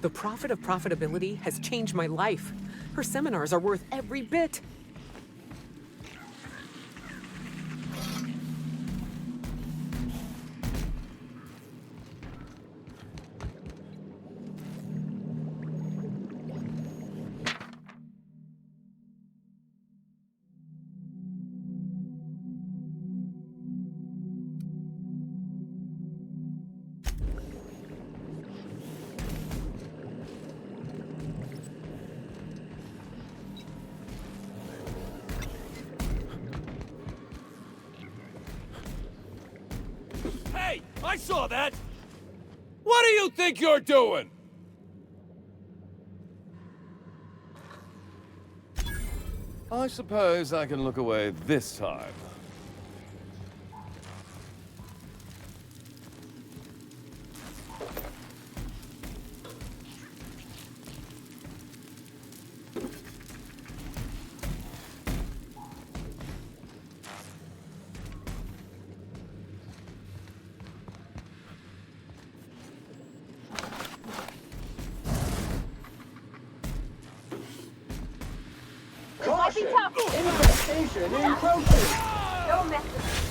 The Prophet of Profitability has changed my life. Her seminars are worth every bit. Hey, I saw that! What do you think you're doing? I suppose I can look away this time. Caution! Infestation encroaching! Don't mess with us.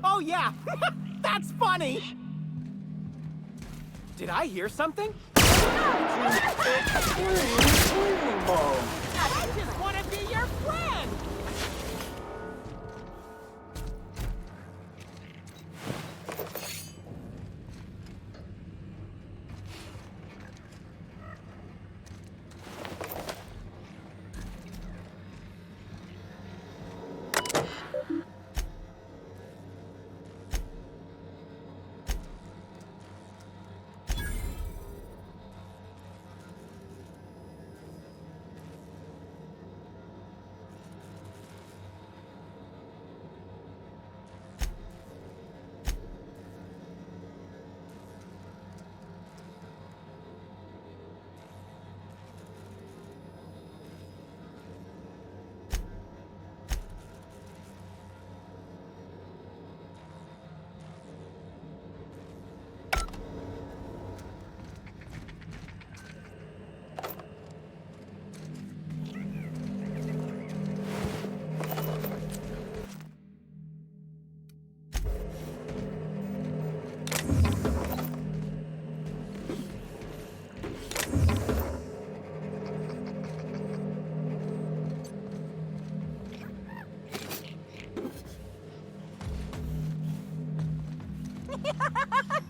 Oh yeah, that's funny! Did I hear something? I just want to be your friend!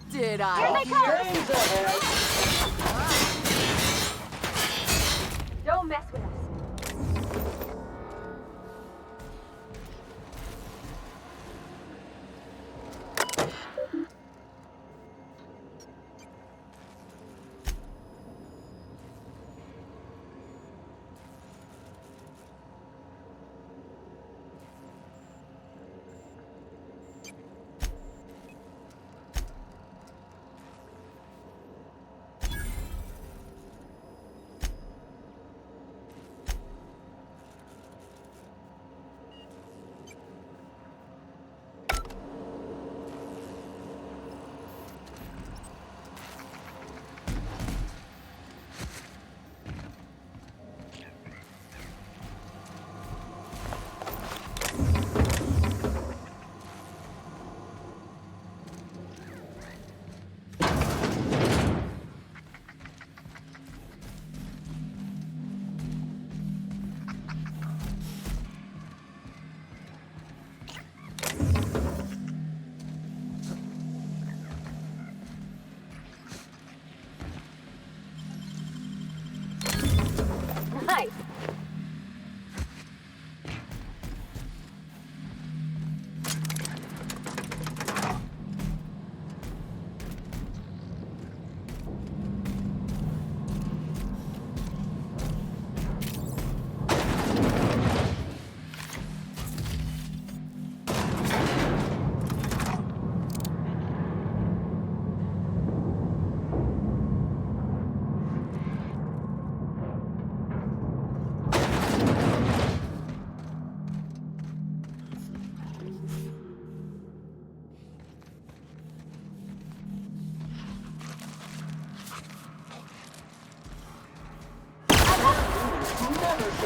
Did I? Here they come! Don't mess with us.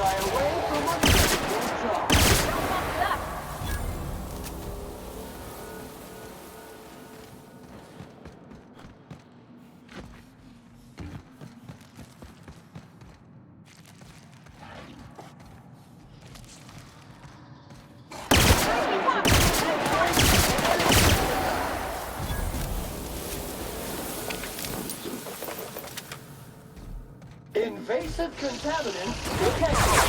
shy away from a difficult job. Don't mess with us. Invasive contaminants detected.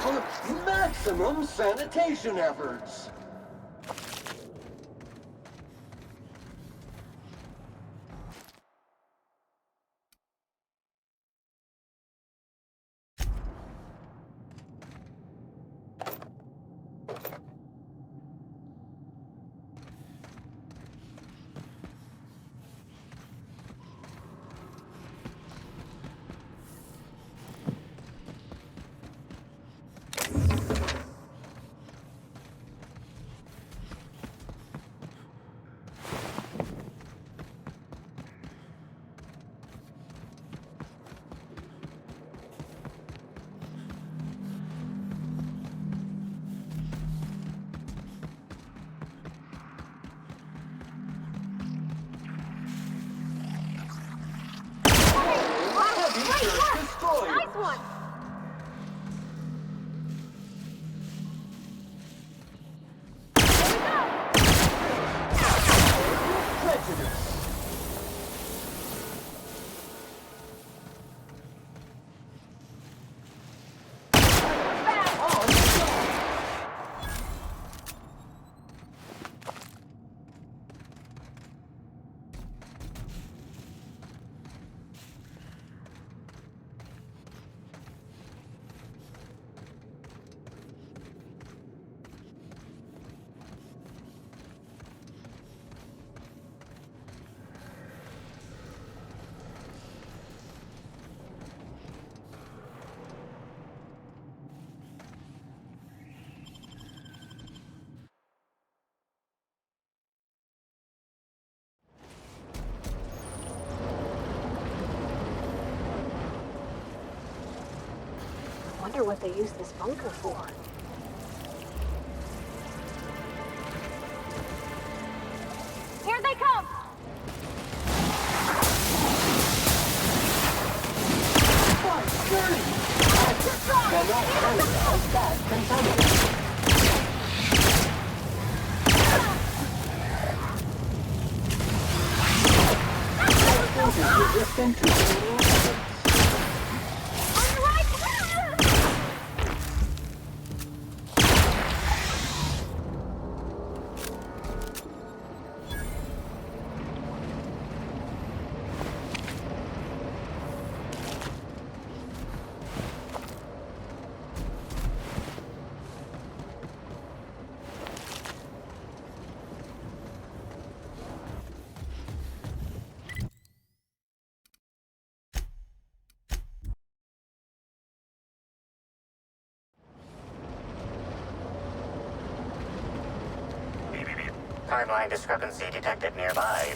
For maximum sanitation efforts. Nice one. Prejudice. Wonder what they use this bunker for. Here they come! Cannot analyze that contaminant. Resistant to On your right! Timeline discrepancy detected nearby.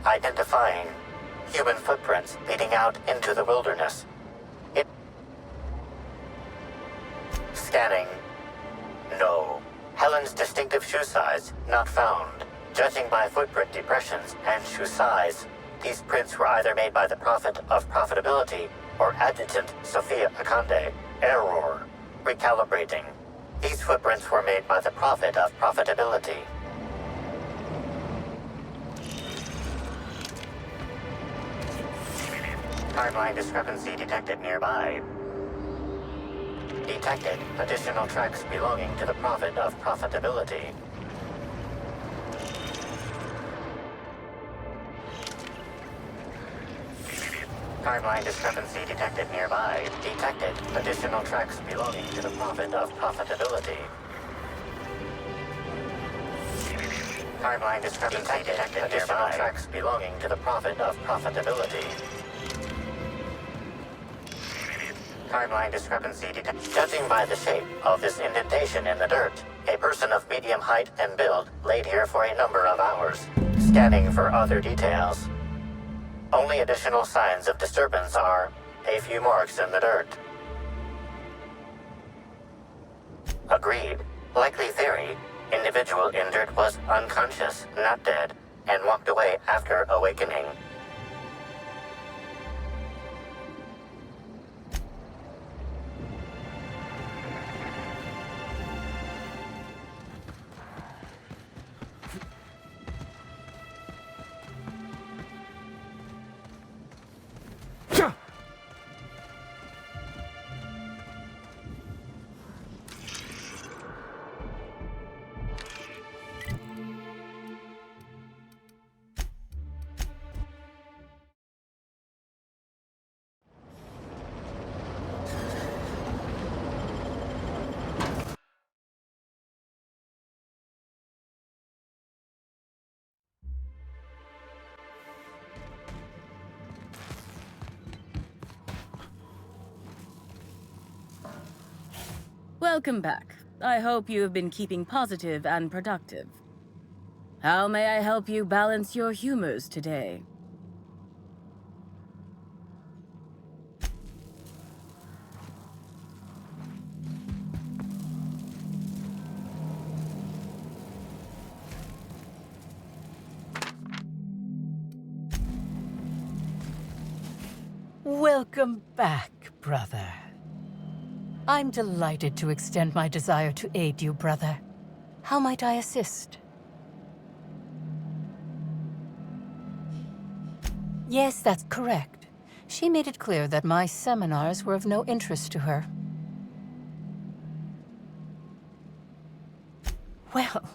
Identifying human footprints leading out into the wilderness. Scanning. No. Helen's distinctive shoe size not found. Judging by footprint depressions and shoe size, these prints were either made by the Prophet of Profitability or Adjutant Sophia Akande. Error. Recalibrating. These footprints were made by the Prophet of Profitability. Timeline discrepancy detected nearby. Detected additional tracks belonging to the Prophet of Profitability. Timeline discrepancy detected nearby. Detected additional tracks belonging to the Prophet of Profitability. Timeline discrepancy detected. Additional tracks belonging to the Prophet of Profitability. Timeline discrepancy detected. Judging by the shape of this indentation in the dirt, a person of medium height and build laid here for a number of hours, scanning for other details. Only additional signs of disturbance are a few marks in the dirt. Agreed. Likely theory. Individual injured was unconscious, not dead, and walked away after awakening. Welcome back. I hope you have been keeping positive and productive. How may I help you balance your humors today? Welcome back, brother. I'm delighted to extend my desire to aid you, brother. How might I assist? Yes, that's correct. She made it clear that my seminars were of no interest to her. Well,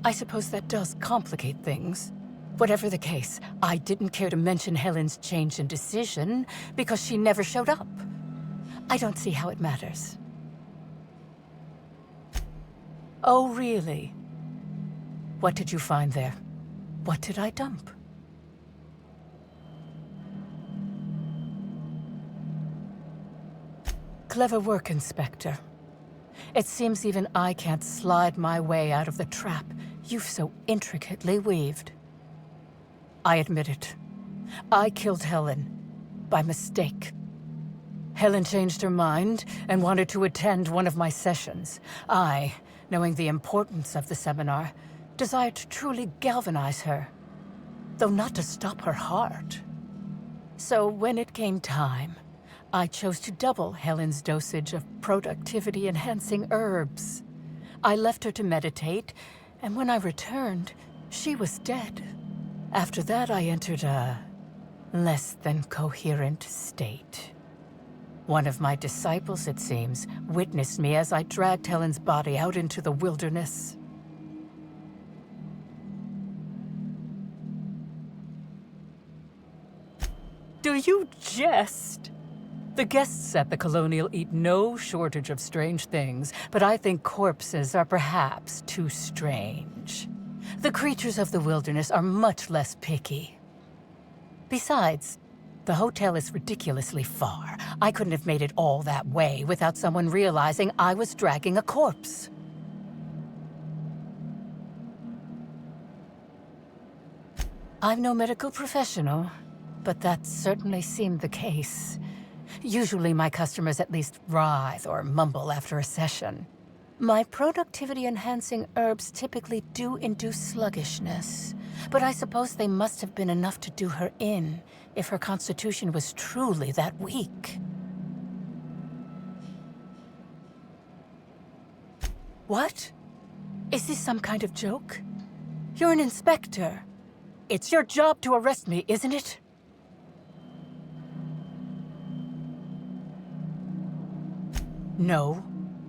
I suppose that does complicate things. Whatever the case, I didn't care to mention Helen's change in decision because she never showed up. I don't see how it matters. Oh, really? What did you find there? What did I dump? Clever work, Inspector. It seems even I can't slide my way out of the trap you've so intricately weaved. I admit it. I killed Helen by mistake. Helen changed her mind and wanted to attend one of my sessions. I, knowing the importance of the seminar, desired to truly galvanize her, though not to stop her heart. So when it came time, I chose to double Helen's dosage of productivity-enhancing herbs. I left her to meditate, and when I returned, she was dead. After that, I entered a less than coherent state. One of my disciples, it seems, witnessed me as I dragged Helen's body out into the wilderness. Do you jest? The guests at the Colonial eat no shortage of strange things, but I think corpses are perhaps too strange. The creatures of the wilderness are much less picky. Besides, the hotel is ridiculously far. I couldn't have made it all that way without someone realizing I was dragging a corpse. I'm no medical professional, but that certainly seemed the case. Usually my customers at least writhe or mumble after a session. My productivity-enhancing herbs typically do induce sluggishness, but I suppose they must have been enough to do her in if her constitution was truly that weak. What? Is this some kind of joke? You're an inspector. It's your job to arrest me, isn't it? No.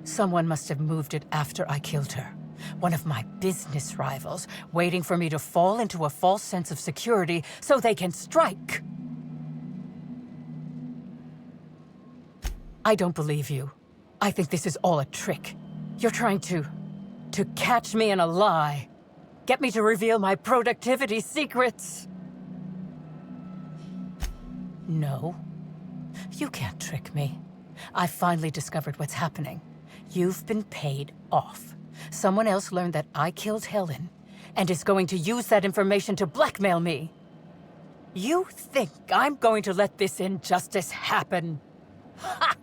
Someone must have moved it after I killed her. One of my business rivals, waiting for me to fall into a false sense of security so they can strike. I don't believe you. I think this is all a trick. You're trying to catch me in a lie. Get me to reveal my productivity secrets. No. You can't trick me. I finally discovered what's happening. You've been paid off. Someone else learned that I killed Helen, and is going to use that information to blackmail me. You think I'm going to let this injustice happen? Ha!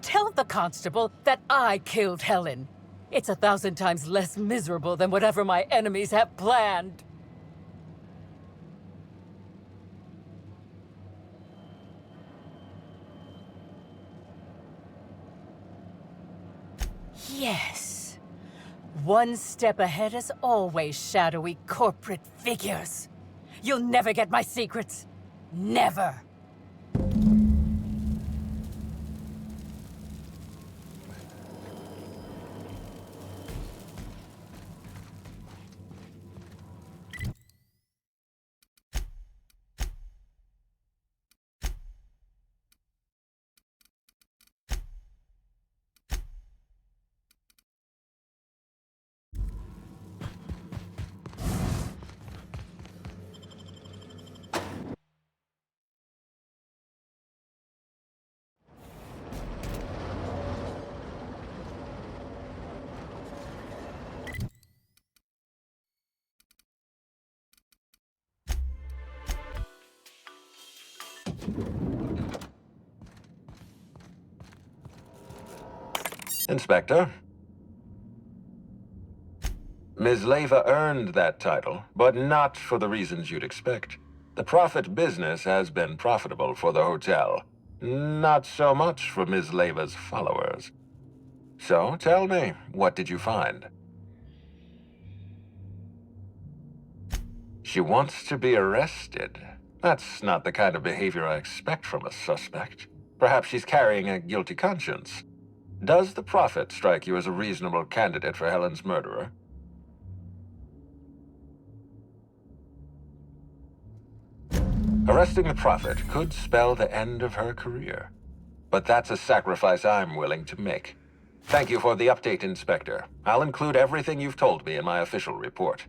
Tell the constable that I killed Helen. It's 1,000 times less miserable than whatever my enemies have planned. Yes. One step ahead as always, shadowy corporate figures. You'll never get my secrets. Never. Inspector. Ms. Leva earned that title, but not for the reasons you'd expect. The profit business has been profitable for the hotel. Not so much for Ms. Leva's followers. So, tell me, what did you find? She wants to be arrested. That's not the kind of behavior I expect from a suspect. Perhaps she's carrying a guilty conscience. Does the Prophet strike you as a reasonable candidate for Helen's murderer? Arresting the Prophet could spell the end of her career. But that's a sacrifice I'm willing to make. Thank you for the update, Inspector. I'll include everything you've told me in my official report.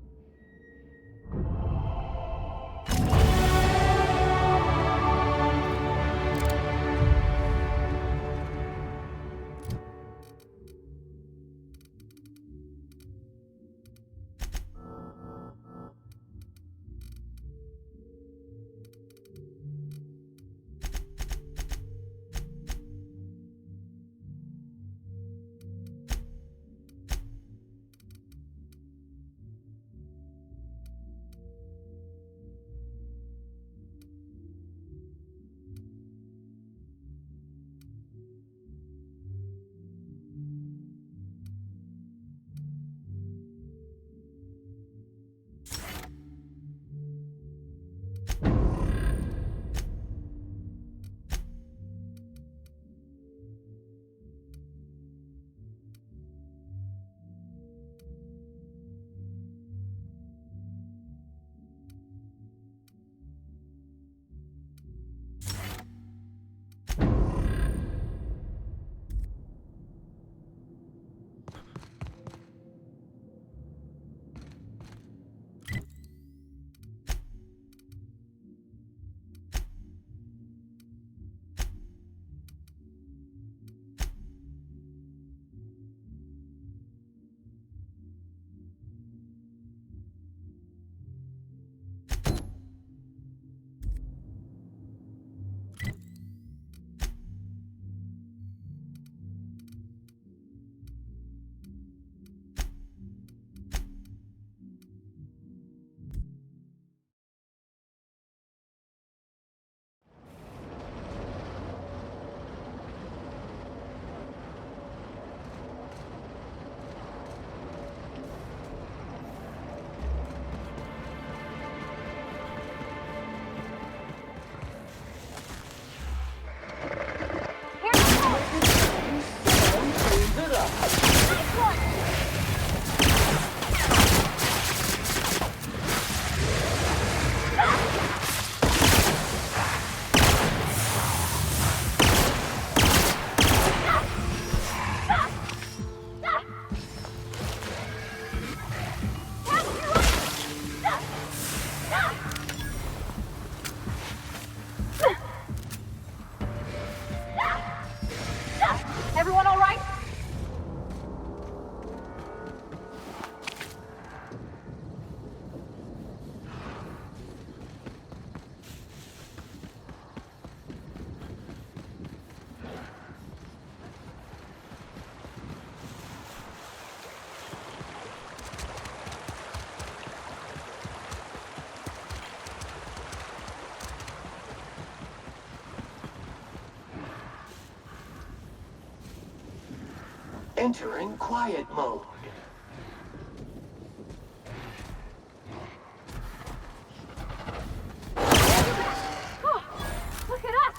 Entering quiet mode. Oh, look at us!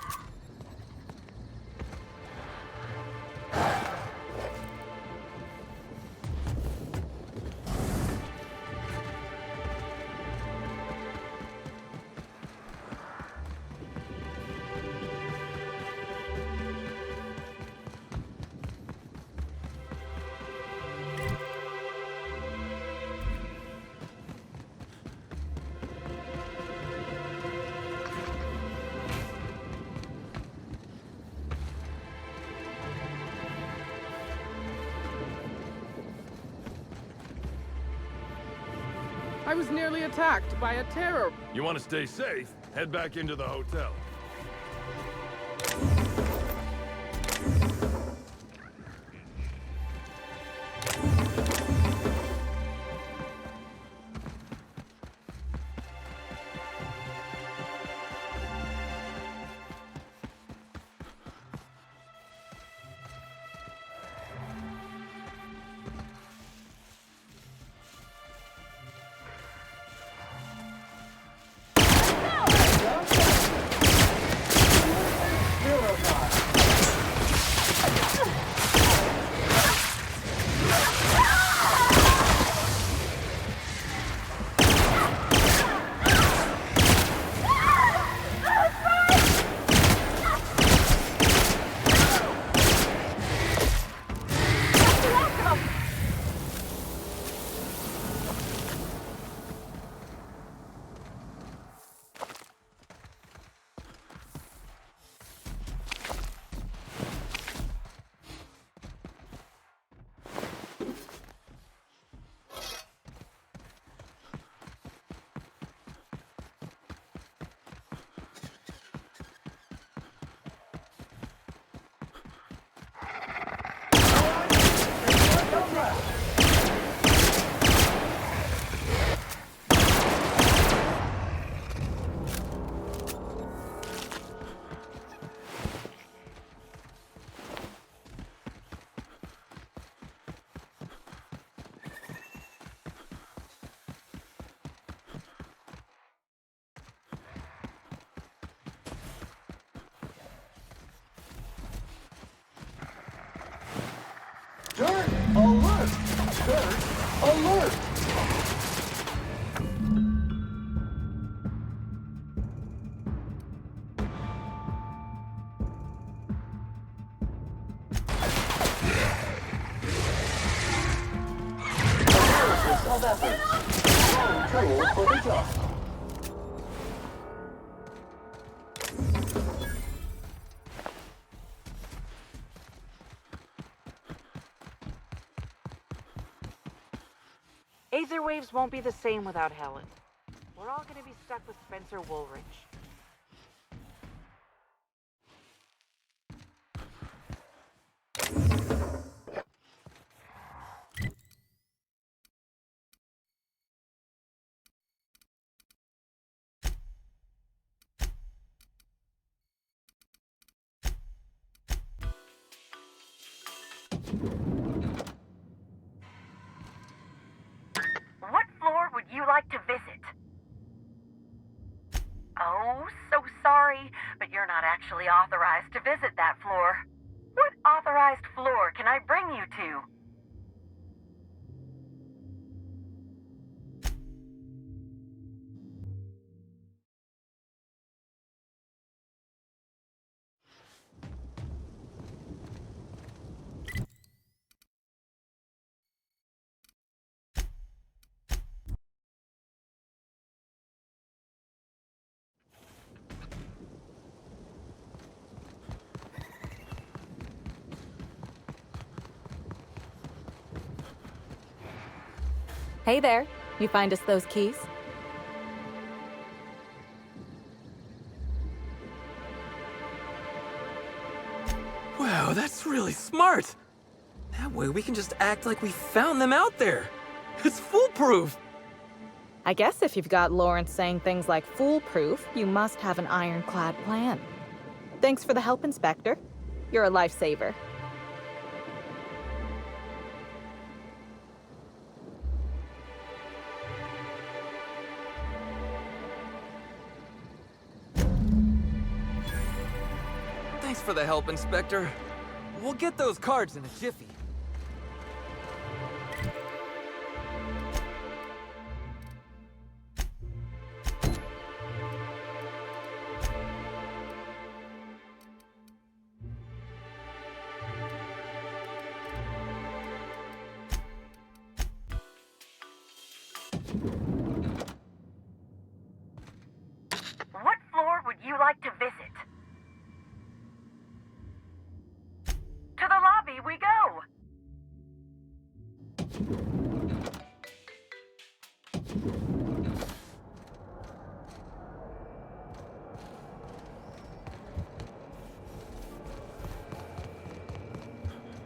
I was nearly attacked by a terror. You want to stay safe? Head back into the hotel. Dirt alert! Dirt alert! Analysis of efforts. Time tool for the job. Aether waves won't be the same without Helen. We're all gonna be stuck with Spencer Woolrich. What floor would you like to visit? Oh, so sorry, but you're not actually authorized to visit that floor. What authorized floor can I bring you to? Hey there. You find us those keys? Wow, that's really smart. That way we can just act like we found them out there. It's foolproof. I guess if you've got Lawrence saying things like foolproof, you must have an ironclad plan. Thanks for the help, Inspector. You're a lifesaver. Thanks for the help, Inspector. We'll get those cards in a jiffy. What floor would you like to visit? To the lobby we go!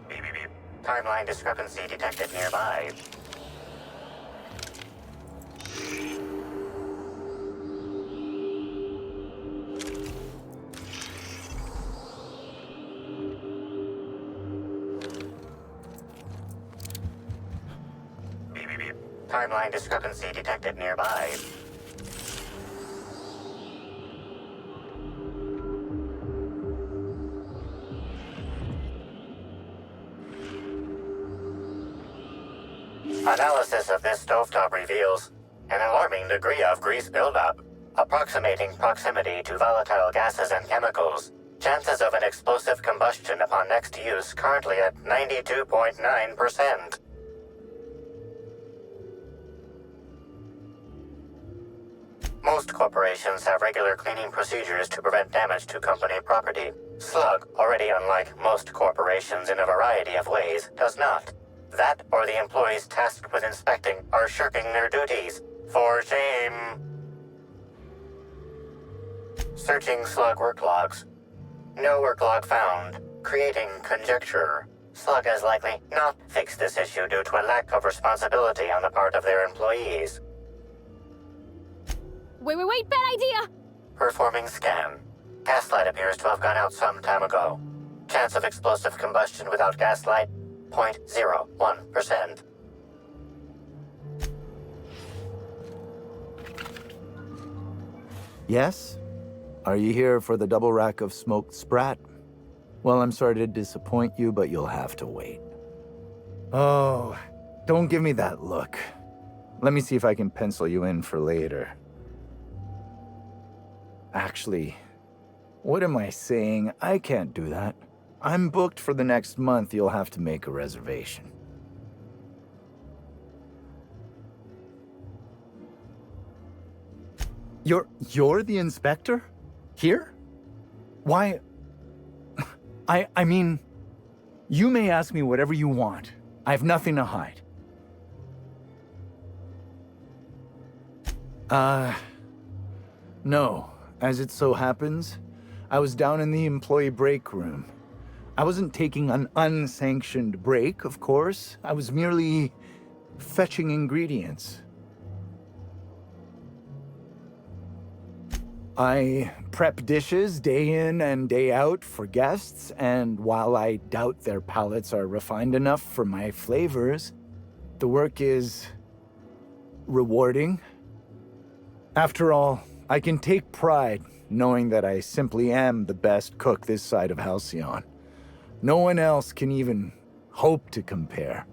Beep, beep, beep. Timeline discrepancy detected nearby. Beep, beep, beep. Timeline discrepancy detected nearby. Analysis of this stovetop reveals an alarming degree of grease buildup, approximating proximity to volatile gases and chemicals. Chances of an explosive combustion upon next use currently at 92.9%. Most corporations have regular cleaning procedures to prevent damage to company property. Slug, already unlike most corporations in a variety of ways, does not. That or the employees tasked with inspecting are shirking their duties. For shame. Searching Slug work logs. No work log found. Creating conjecture. Slug has likely not fixed this issue due to a lack of responsibility on the part of their employees. Wait, bad idea! Performing scan. Gaslight appears to have gone out some time ago. Chance of explosive combustion without gaslight, 0.01%. Yes? Are you here for the double rack of smoked sprat? Well, I'm sorry to disappoint you, but you'll have to wait. Oh, don't give me that look. Let me see if I can pencil you in for later. Actually, what am I saying? I can't do that. I'm booked for the next month. You'll have to make a reservation. You're the inspector? Here? Why? I mean, you may ask me whatever you want. I have nothing to hide. No. As it so happens, I was down in the employee break room. I wasn't taking an unsanctioned break, of course. I was merely fetching ingredients. I prep dishes day in and day out for guests, and while I doubt their palates are refined enough for my flavors, the work is rewarding. After all, I can take pride knowing that I simply am the best cook this side of Halcyon. No one else can even hope to compare.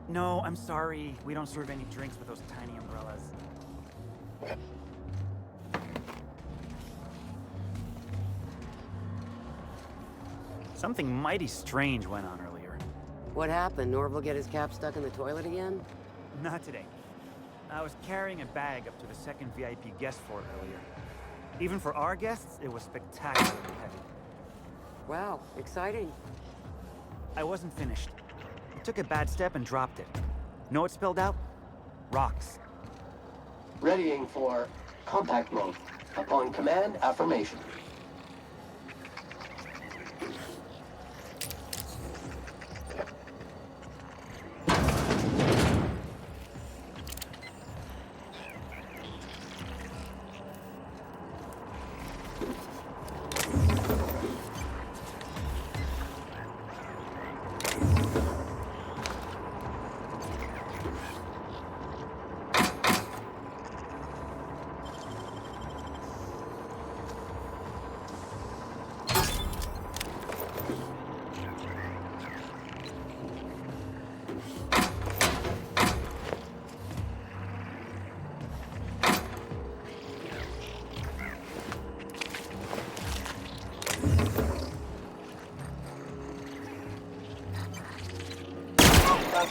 No, I'm sorry. We don't serve any drinks with those tiny umbrellas. Something mighty strange went on earlier. What happened? Norval get his cap stuck in the toilet again? Not today. I was carrying a bag up to the second VIP guest fort earlier. Even for our guests, it was spectacularly heavy. Wow, exciting. I wasn't finished. I took a bad step and dropped it. Know what spilled out? Rocks. Readying for compact mode. Upon command, affirmation.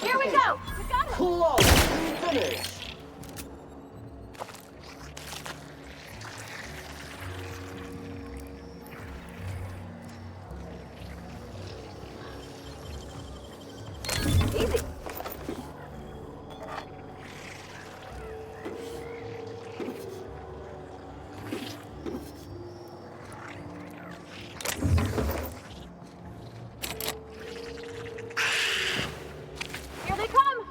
Here we go! We got it! Close! Finish! Easy. Here they come!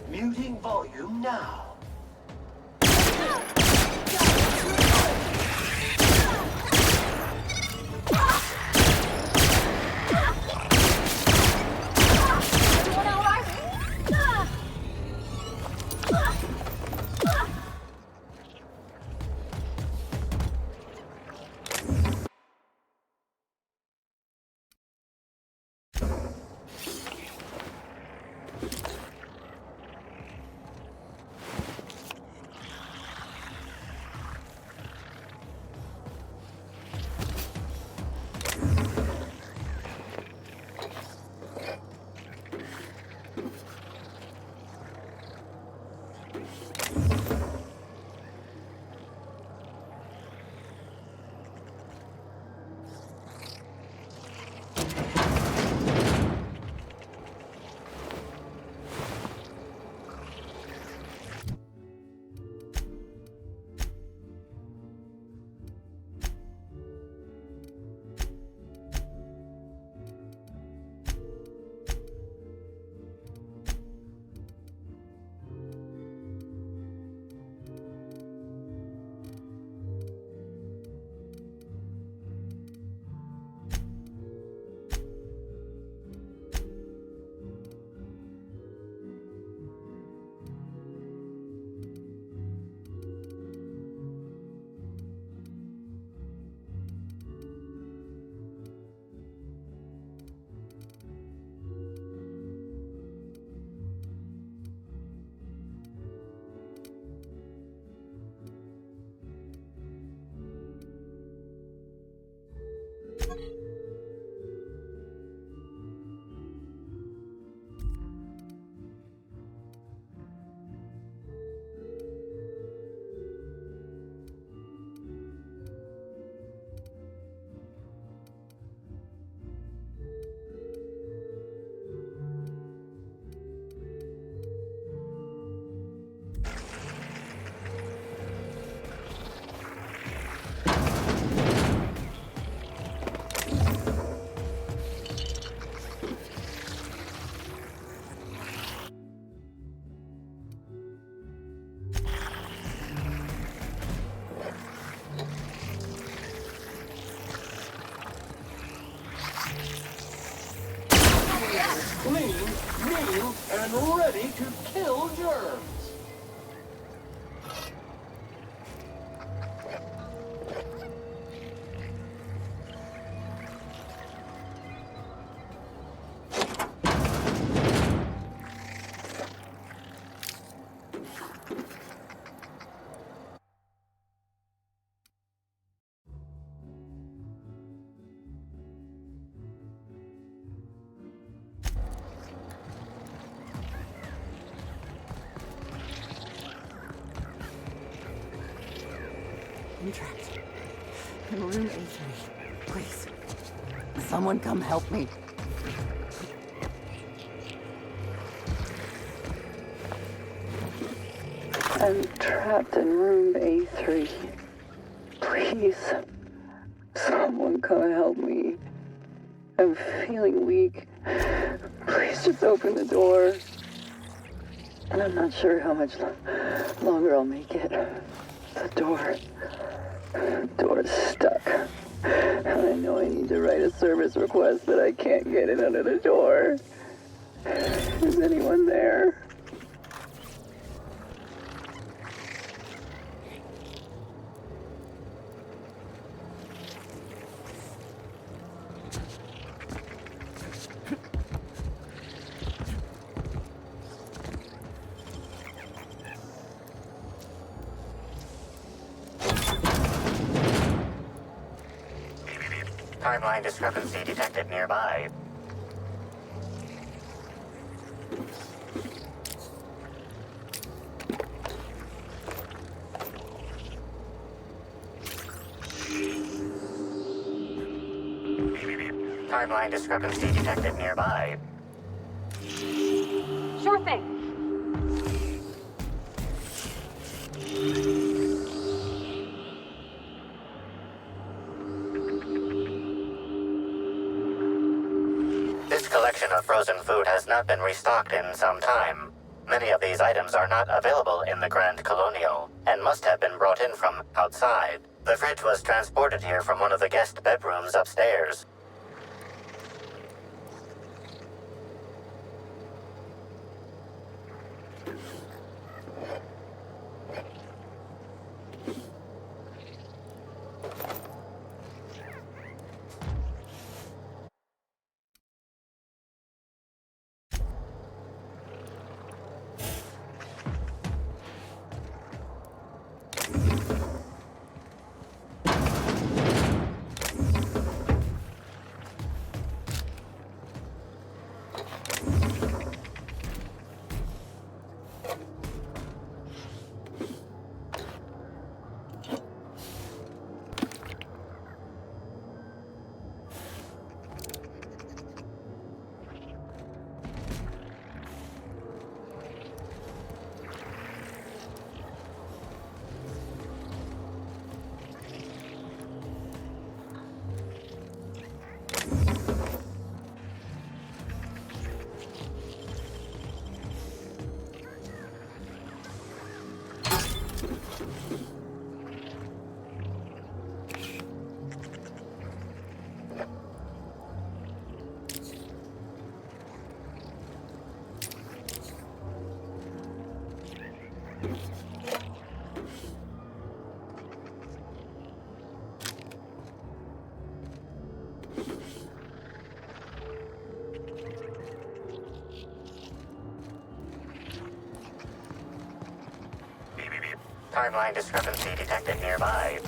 Muting volume now. Everyone all right? Clean, mean, and ready to kill germs. trapped in room A3. Please, someone come help me. I'm trapped in room A3. Please, someone come help me. I'm feeling weak. Please just open the door. And I'm not sure how much longer I'll make it. The door is stuck. And I know I need to write a service request, but I can't get it under the door. Is anyone there? Timeline discrepancy detected nearby. Timeline discrepancy detected nearby. Sure thing. This collection of frozen food has not been restocked in some time. Many of these items are not available in the Grand Colonial, and must have been brought in from outside. The fridge was transported here from one of the guest bedrooms upstairs. Timeline discrepancy detected nearby.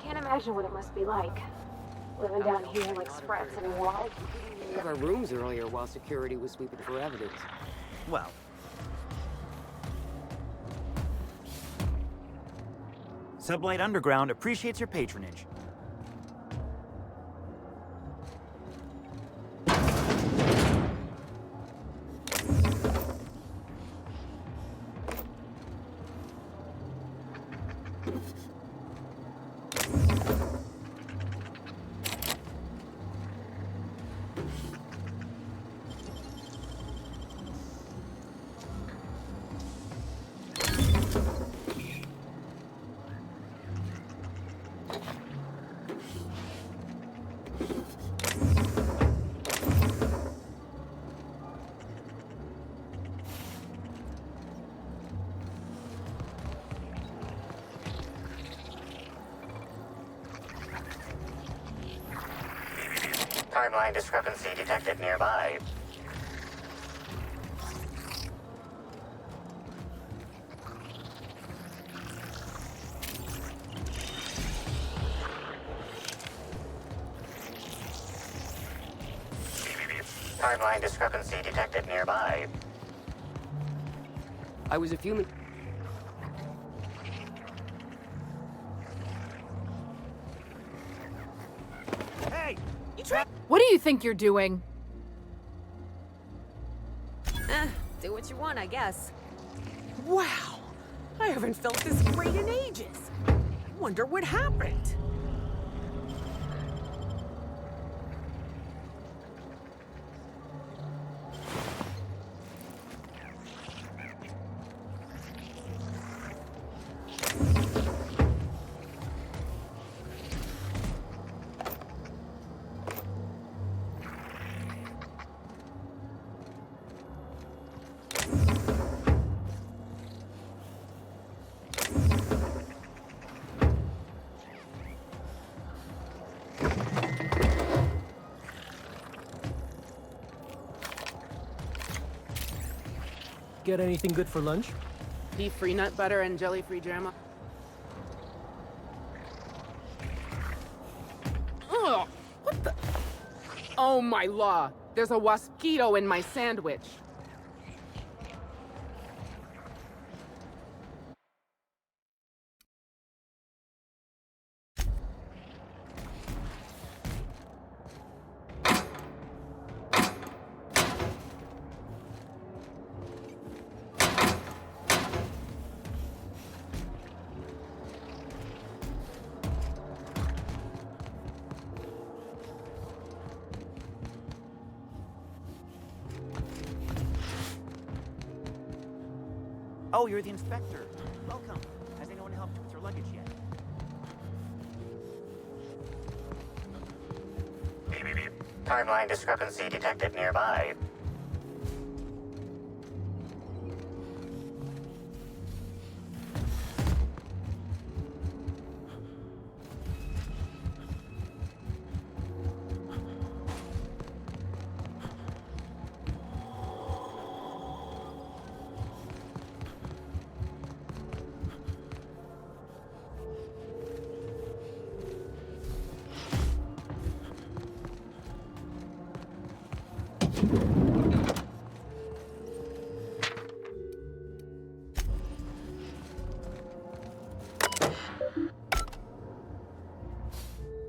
Can't imagine what it must be like. Living down here like sprats in a wall. Leave our rooms earlier while security was sweeping for evidence. Well. Sublight Underground appreciates your patronage. Timeline discrepancy detected nearby. Timeline discrepancy detected nearby. I was a few min- Hey! What do you think you're doing? Do what you want, I guess. Wow! I haven't felt this great in ages. I wonder what happened. Get anything good for lunch? Beef-free nut butter and jelly-free jam. Ugh! What the? Oh my law! There's a wasquito in my sandwich. Oh, you're the inspector. Welcome. Has anyone helped you with your luggage yet? Timeline discrepancy detected nearby.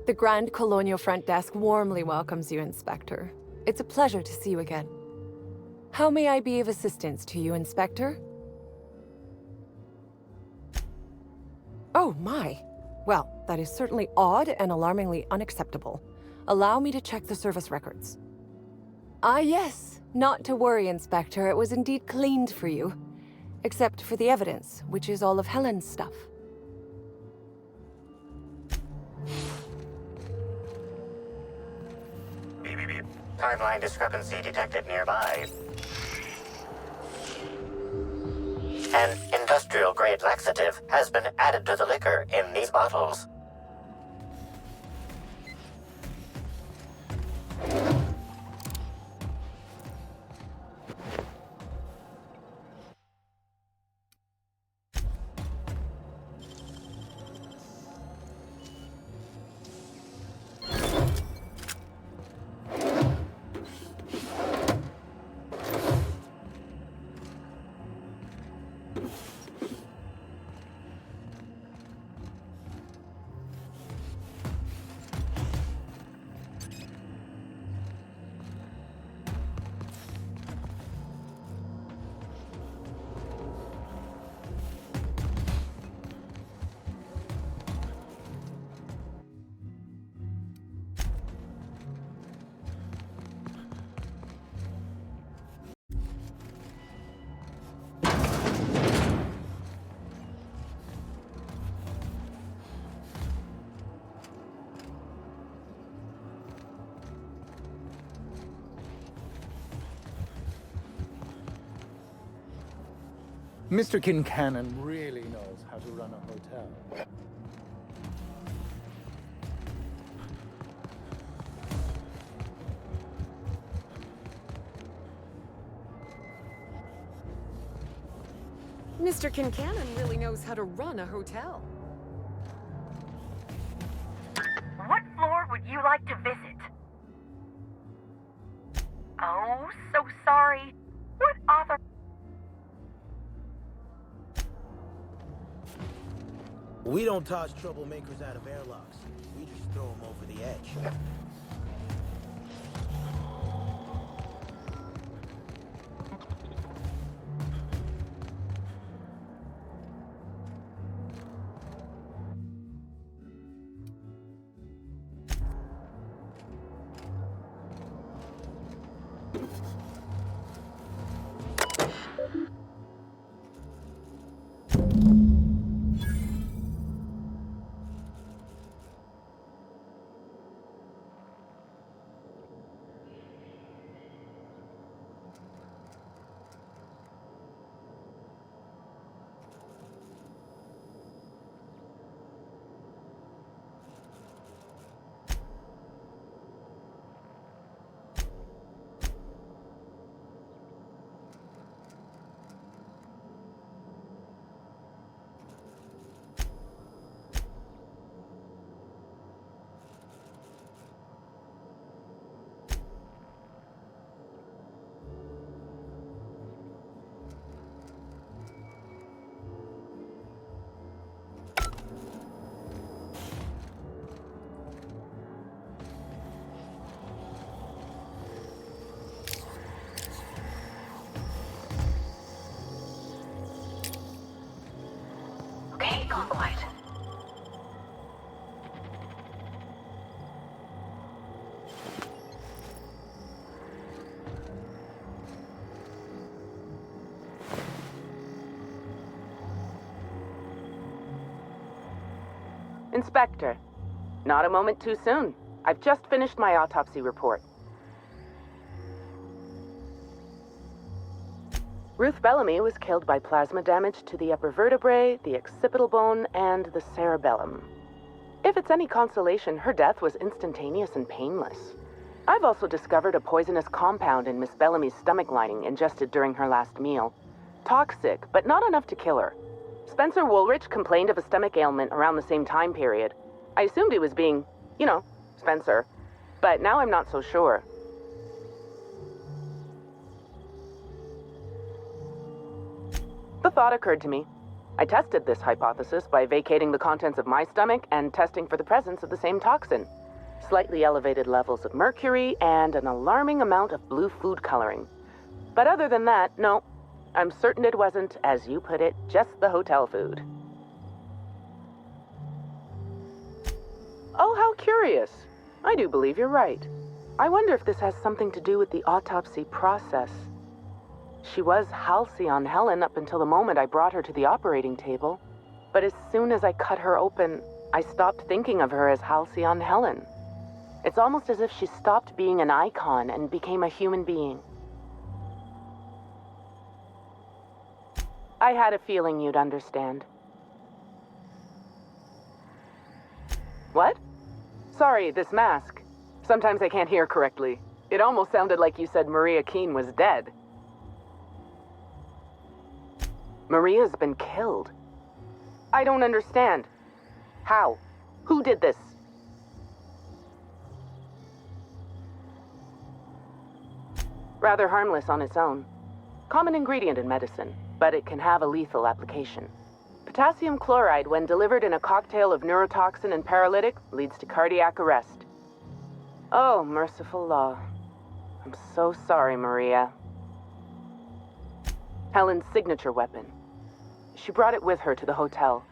The Grand Colonial Front Desk warmly welcomes you, Inspector. It's a pleasure to see you again. How may I be of assistance to you, Inspector? Oh, my. Well, that is certainly odd and alarmingly unacceptable. Allow me to check the service records. Ah, yes. Not to worry, Inspector. It was indeed cleaned for you. Except for the evidence, which is all of Helen's stuff. Timeline discrepancy detected nearby. An industrial-grade laxative has been added to the liquor in these bottles. Mr. Kincannon really knows how to run a hotel. Mr. Kincannon really knows how to run a hotel. What floor would you like to visit? Oh, so sorry. What author... We don't toss troublemakers out of airlocks. We just throw them over the edge. Okay, gone quiet. Inspector, not a moment too soon. I've just finished my autopsy report. Ruth Bellamy was killed by plasma damage to the upper vertebrae, the occipital bone, and the cerebellum. If it's any consolation, her death was instantaneous and painless. I've also discovered a poisonous compound in Miss Bellamy's stomach lining ingested during her last meal. Toxic, but not enough to kill her. Spencer Woolrich complained of a stomach ailment around the same time period. I assumed he was being, Spencer. But now I'm not so sure. The thought occurred to me. I tested this hypothesis by vacating the contents of my stomach and testing for the presence of the same toxin. Slightly elevated levels of mercury and an alarming amount of blue food coloring. But other than that, no. I'm certain it wasn't, as you put it, just the hotel food. Oh, how curious. I do believe you're right. I wonder if this has something to do with the autopsy process. She was Halcyon Helen up until the moment I brought her to the operating table. But as soon as I cut her open, I stopped thinking of her as Halcyon Helen. It's almost as if she stopped being an icon and became a human being. I had a feeling you'd understand. What? Sorry, this mask. Sometimes I can't hear correctly. It almost sounded like you said Maria Keene was dead. Maria's been killed. I don't understand. How? Who did this? Rather harmless on its own. Common ingredient in medicine, but it can have a lethal application. Potassium chloride, when delivered in a cocktail of neurotoxin and paralytic, leads to cardiac arrest. Oh, merciful law. I'm so sorry, Maria. Helen's signature weapon. She brought it with her to the hotel.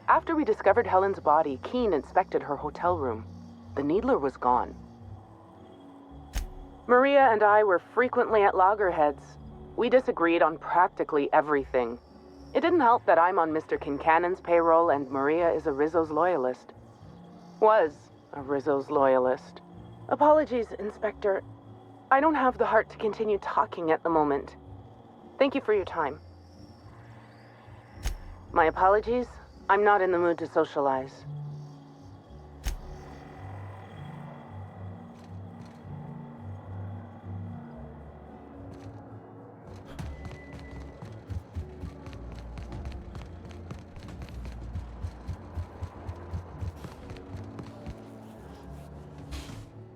After we discovered Helen's body, Keene inspected her hotel room. The needler was gone. Maria and I were frequently at loggerheads. We disagreed on practically everything. It didn't help that I'm on Mr. Kincannon's payroll and Maria is a Rizzo's loyalist. Was a Rizzo's loyalist. Apologies, Inspector. I don't have the heart to continue talking at the moment. Thank you for your time. My apologies. I'm not in the mood to socialize.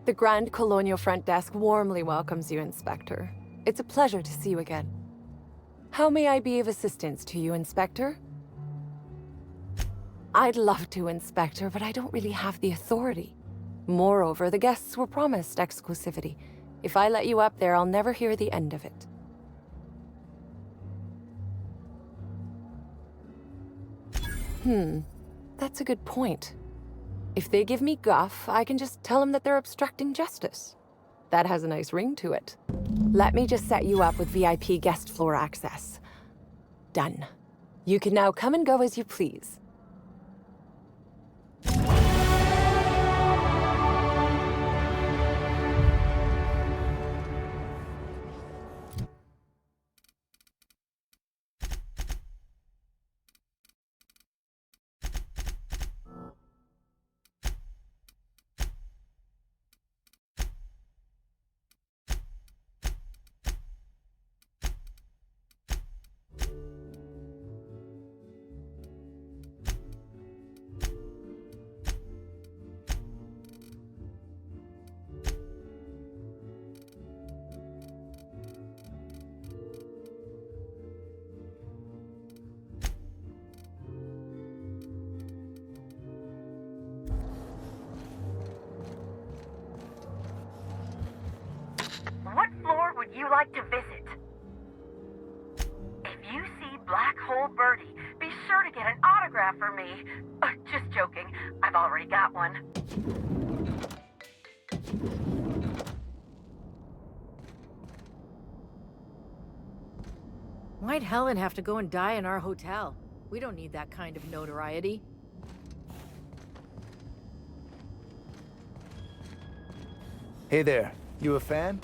The Grand Colonial Front Desk warmly welcomes you, Inspector. It's a pleasure to see you again. How may I be of assistance to you, Inspector? I'd love to, Inspector, but I don't really have the authority. Moreover, the guests were promised exclusivity. If I let you up there, I'll never hear the end of it. That's a good point. If they give me guff, I can just tell them that they're obstructing justice. That has a nice ring to it. Let me just set you up with VIP guest floor access. Done. You can now come and go as you please. What floor would you like to visit? If you see Black Hole Birdie, be sure to get an autograph for me. Just joking. I've already got one. Why'd Helen have to go and die in our hotel? We don't need that kind of notoriety. Hey there, you a fan?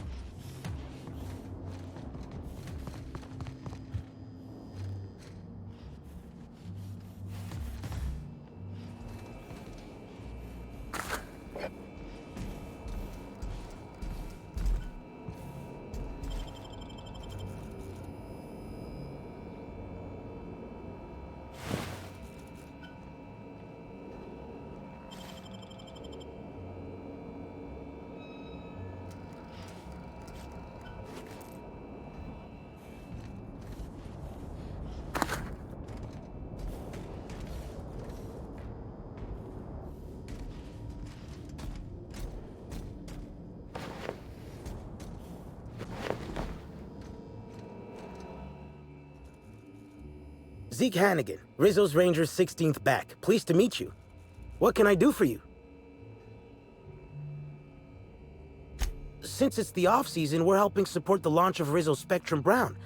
Zeke Hannigan, Rizzo's Rangers 16th back. Pleased to meet you. What can I do for you? Since it's the off-season, we're helping support the launch of Rizzo Spectrum Brown.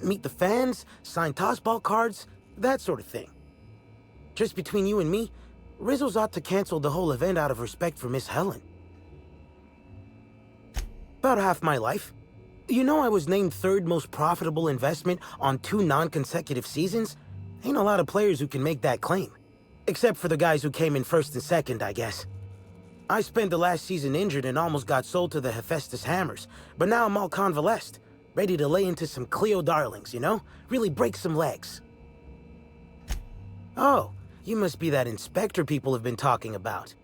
Meet the fans, sign tossball cards, that sort of thing. Just between you and me, Rizzo's ought to cancel the whole event out of respect for Miss Helen. About half my life. You know I was named third most profitable investment on 2 non-consecutive seasons? Ain't a lot of players who can make that claim. Except for the guys who came in first and second, I guess. I spent the last season injured and almost got sold to the Hephaestus Hammers, but now I'm all convalesced, ready to lay into some Cleo darlings, you know? Really break some legs. Oh, you must be that inspector people have been talking about.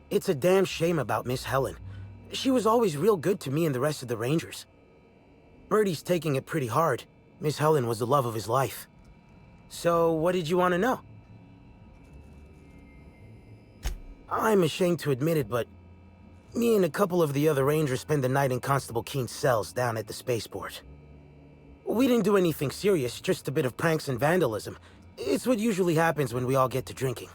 It's a damn shame about Miss Helen. She was always real good to me and the rest of the Rangers. Birdie's taking it pretty hard. Miss Helen was the love of his life. So, what did you want to know? I'm ashamed to admit it, but me and a couple of the other Rangers spent the night in Constable Keen's cells down at the spaceport. We didn't do anything serious, just a bit of pranks and vandalism. It's what usually happens when we all get to drinking.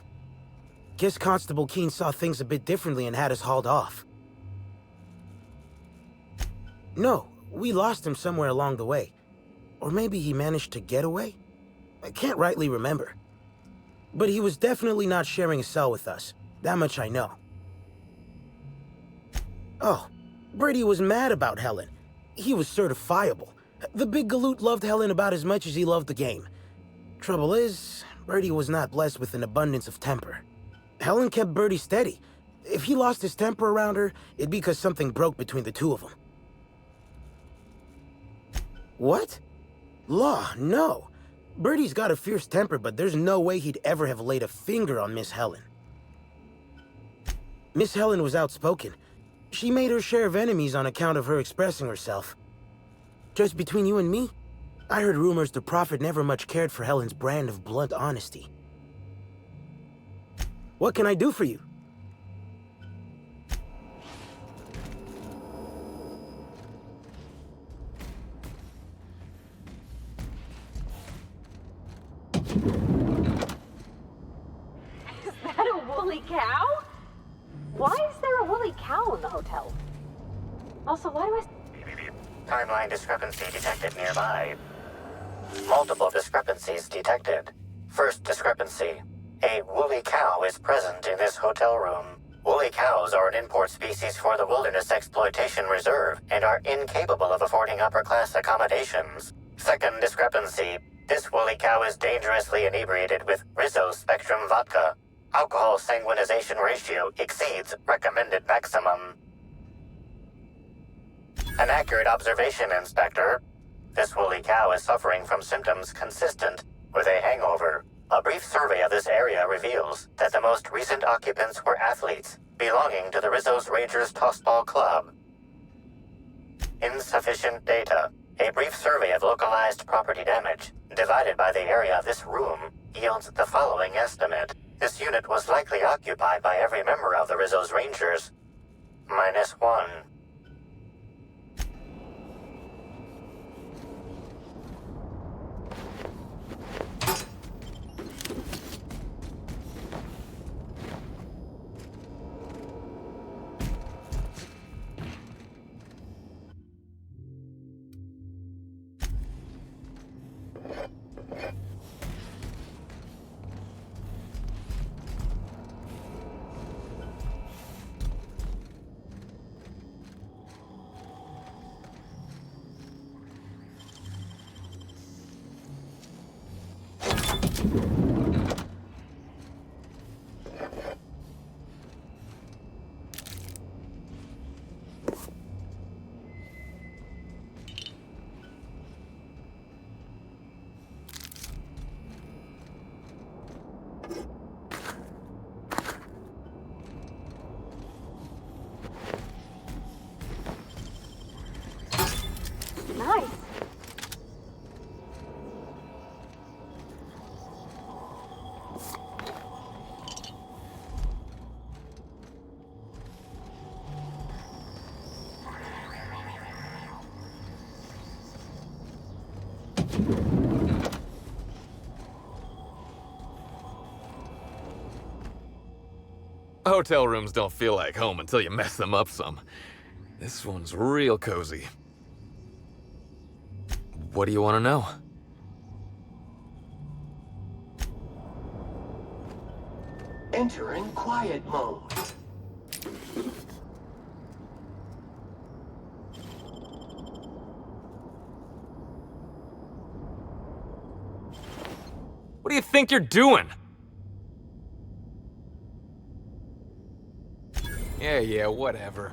Guess Constable Keen saw things a bit differently and had us hauled off. No, we lost him somewhere along the way. Or maybe he managed to get away? I can't rightly remember. But he was definitely not sharing a cell with us. That much I know. Oh, Brady was mad about Helen. He was certifiable. The big galoot loved Helen about as much as he loved the game. Trouble is, Birdie was not blessed with an abundance of temper. Helen kept Birdie steady. If he lost his temper around her, it'd be because something broke between the two of them. What? Law, no. Birdie's got a fierce temper, but there's no way he'd ever have laid a finger on Miss Helen. Miss Helen was outspoken. She made her share of enemies on account of her expressing herself. Just between you and me, I heard rumors the Prophet never much cared for Helen's brand of blunt honesty. What can I do for you? Is that a woolly cow? Why is there a woolly cow in the hotel? Also, why do I... Timeline discrepancy detected nearby. Multiple discrepancies detected. First discrepancy. A woolly cow is present in this hotel room. Woolly cows are an import species for the Wilderness Exploitation Reserve and are incapable of affording upper-class accommodations. Second discrepancy. This woolly cow is dangerously inebriated with Rizzo Spectrum vodka. Alcohol sanguinization ratio exceeds recommended maximum. An accurate observation, Inspector. This woolly cow is suffering from symptoms consistent with a hangover. A brief survey of this area reveals that the most recent occupants were athletes belonging to the Rizzo's Rangers Tossball Club. Insufficient data. A brief survey of localized property damage, divided by the area of this room, yields the following estimate. This unit was likely occupied by every member of the Rizzo's Rangers. -1. Nice. Hotel rooms don't feel like home until you mess them up some. This one's real cozy. What do you want to know? Entering quiet mode. What do you think you're doing? Yeah, whatever.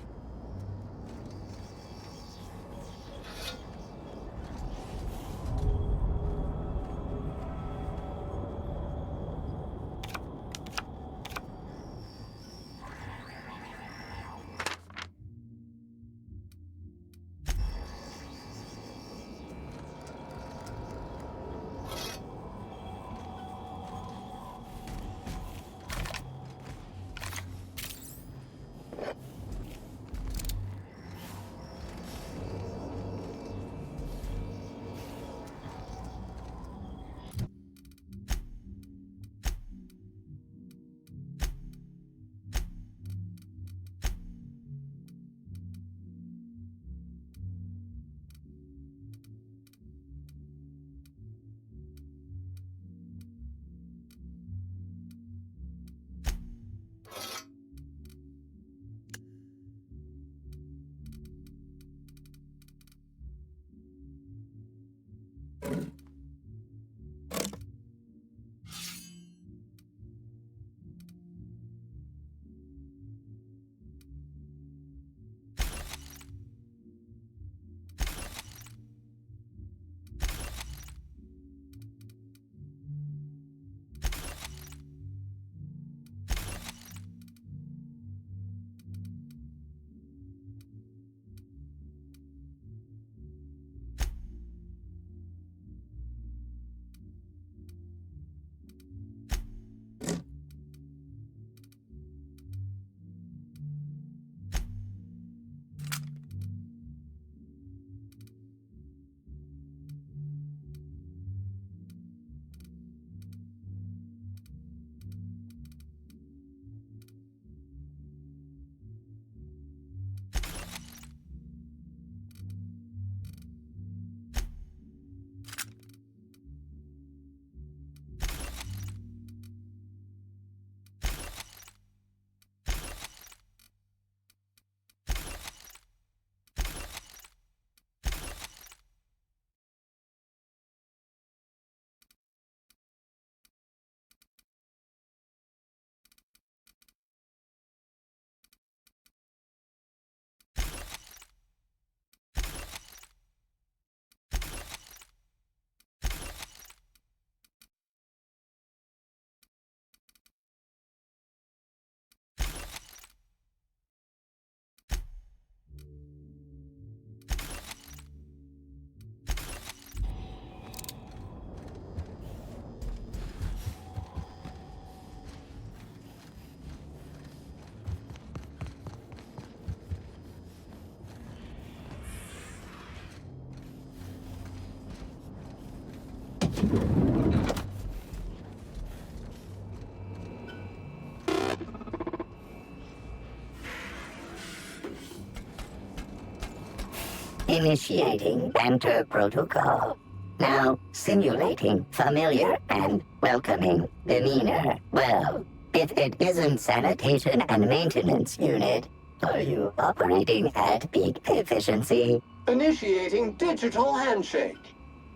Initiating banter protocol. Now simulating familiar and welcoming demeanor. Well, if it isn't sanitation and maintenance unit, are you operating at peak efficiency? Initiating digital handshake.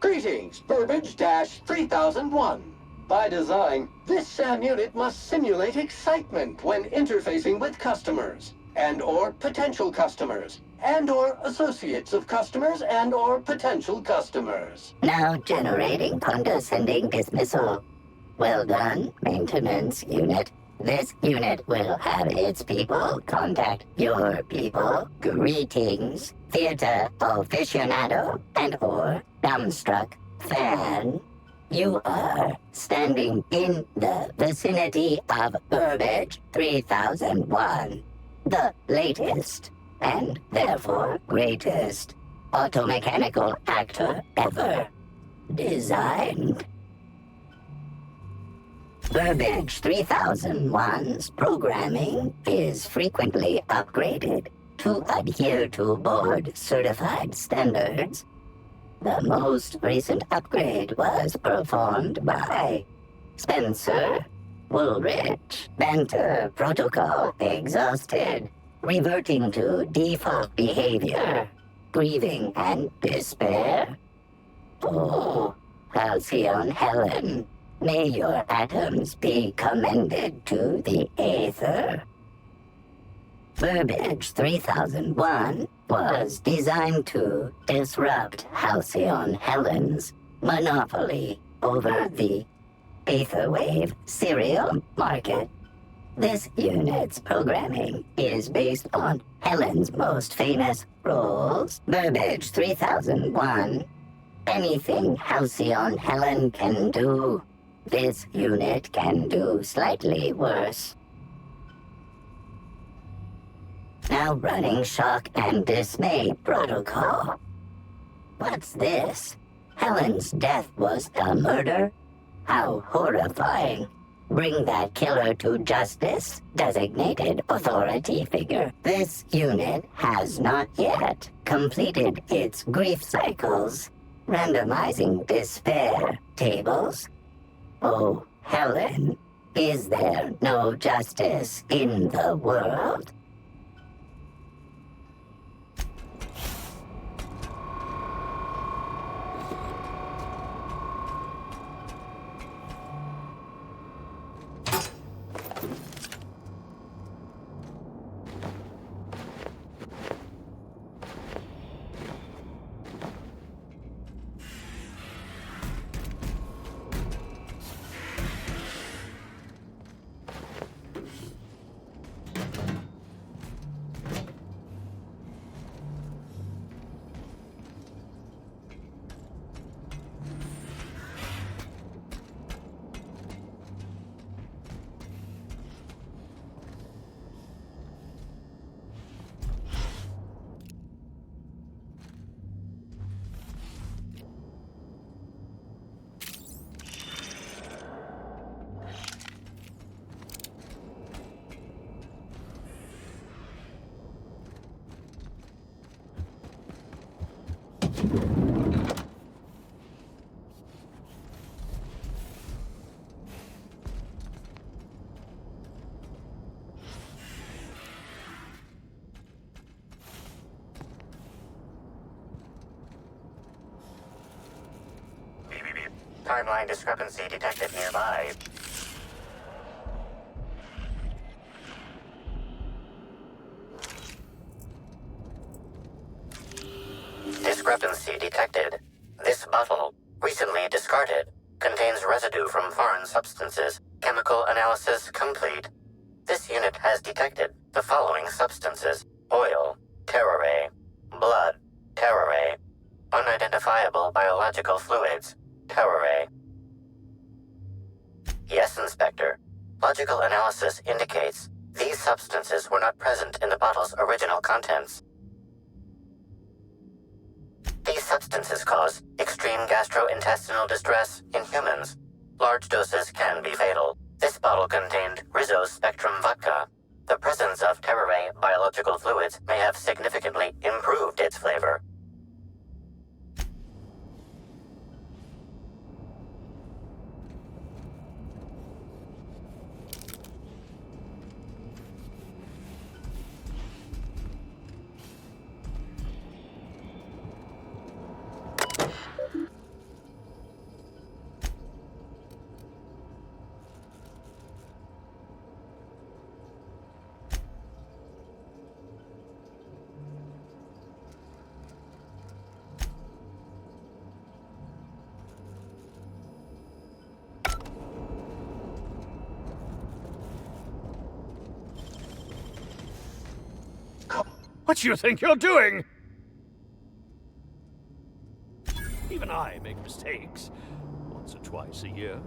Greetings, Burbage-3001. By design, this SAM unit must simulate excitement when interfacing with customers, and/or potential customers, and/or associates of customers and/or potential customers. Now generating condescending dismissal. Well done, maintenance unit. This unit will have its people contact your people. Greetings, theater aficionado and/or dumbstruck fan. You are standing in the vicinity of Burbage 3001, the latest and therefore greatest automechanical actor ever designed. Burbage 3001's programming is frequently upgraded to adhere to board-certified standards. The most recent upgrade was performed by Spencer Woolrich. Banter protocol exhausted, reverting to default behavior, grieving and despair. Oh, Halcyon Helen, may your atoms be commended to the Aether. Burbage 3001 was designed to disrupt Halcyon Helen's monopoly over the Aetherwave serial market. This unit's programming is based on Helen's most famous roles. Burbage 3001. Anything Halcyon Helen can do, this unit can do slightly worse. Now running shock and dismay protocol. What's this? Helen's death was a murder? How horrifying. Bring that killer to justice, designated authority figure. This unit has not yet completed its grief cycles. Randomizing despair tables. Oh, Helen, is there no justice in the world? Timeline discrepancy detected nearby. Discrepancy detected. This bottle, recently discarded, contains residue from foreign substances. Chemical analysis complete. This unit has detected the following substances: oil, terrorray, blood, terrorray, unidentifiable biological fluids, terrorray. Yes, Inspector. Logical analysis indicates these substances were not present in the bottle's original contents. These substances cause extreme extreme gastrointestinal distress in humans. Large doses can be fatal. This bottle contained Rizzo's Spectrum vodka. The presence of Terraray biological fluids may have significantly improved its flavor. What do you think you're doing? Even I make mistakes. Once or twice a year.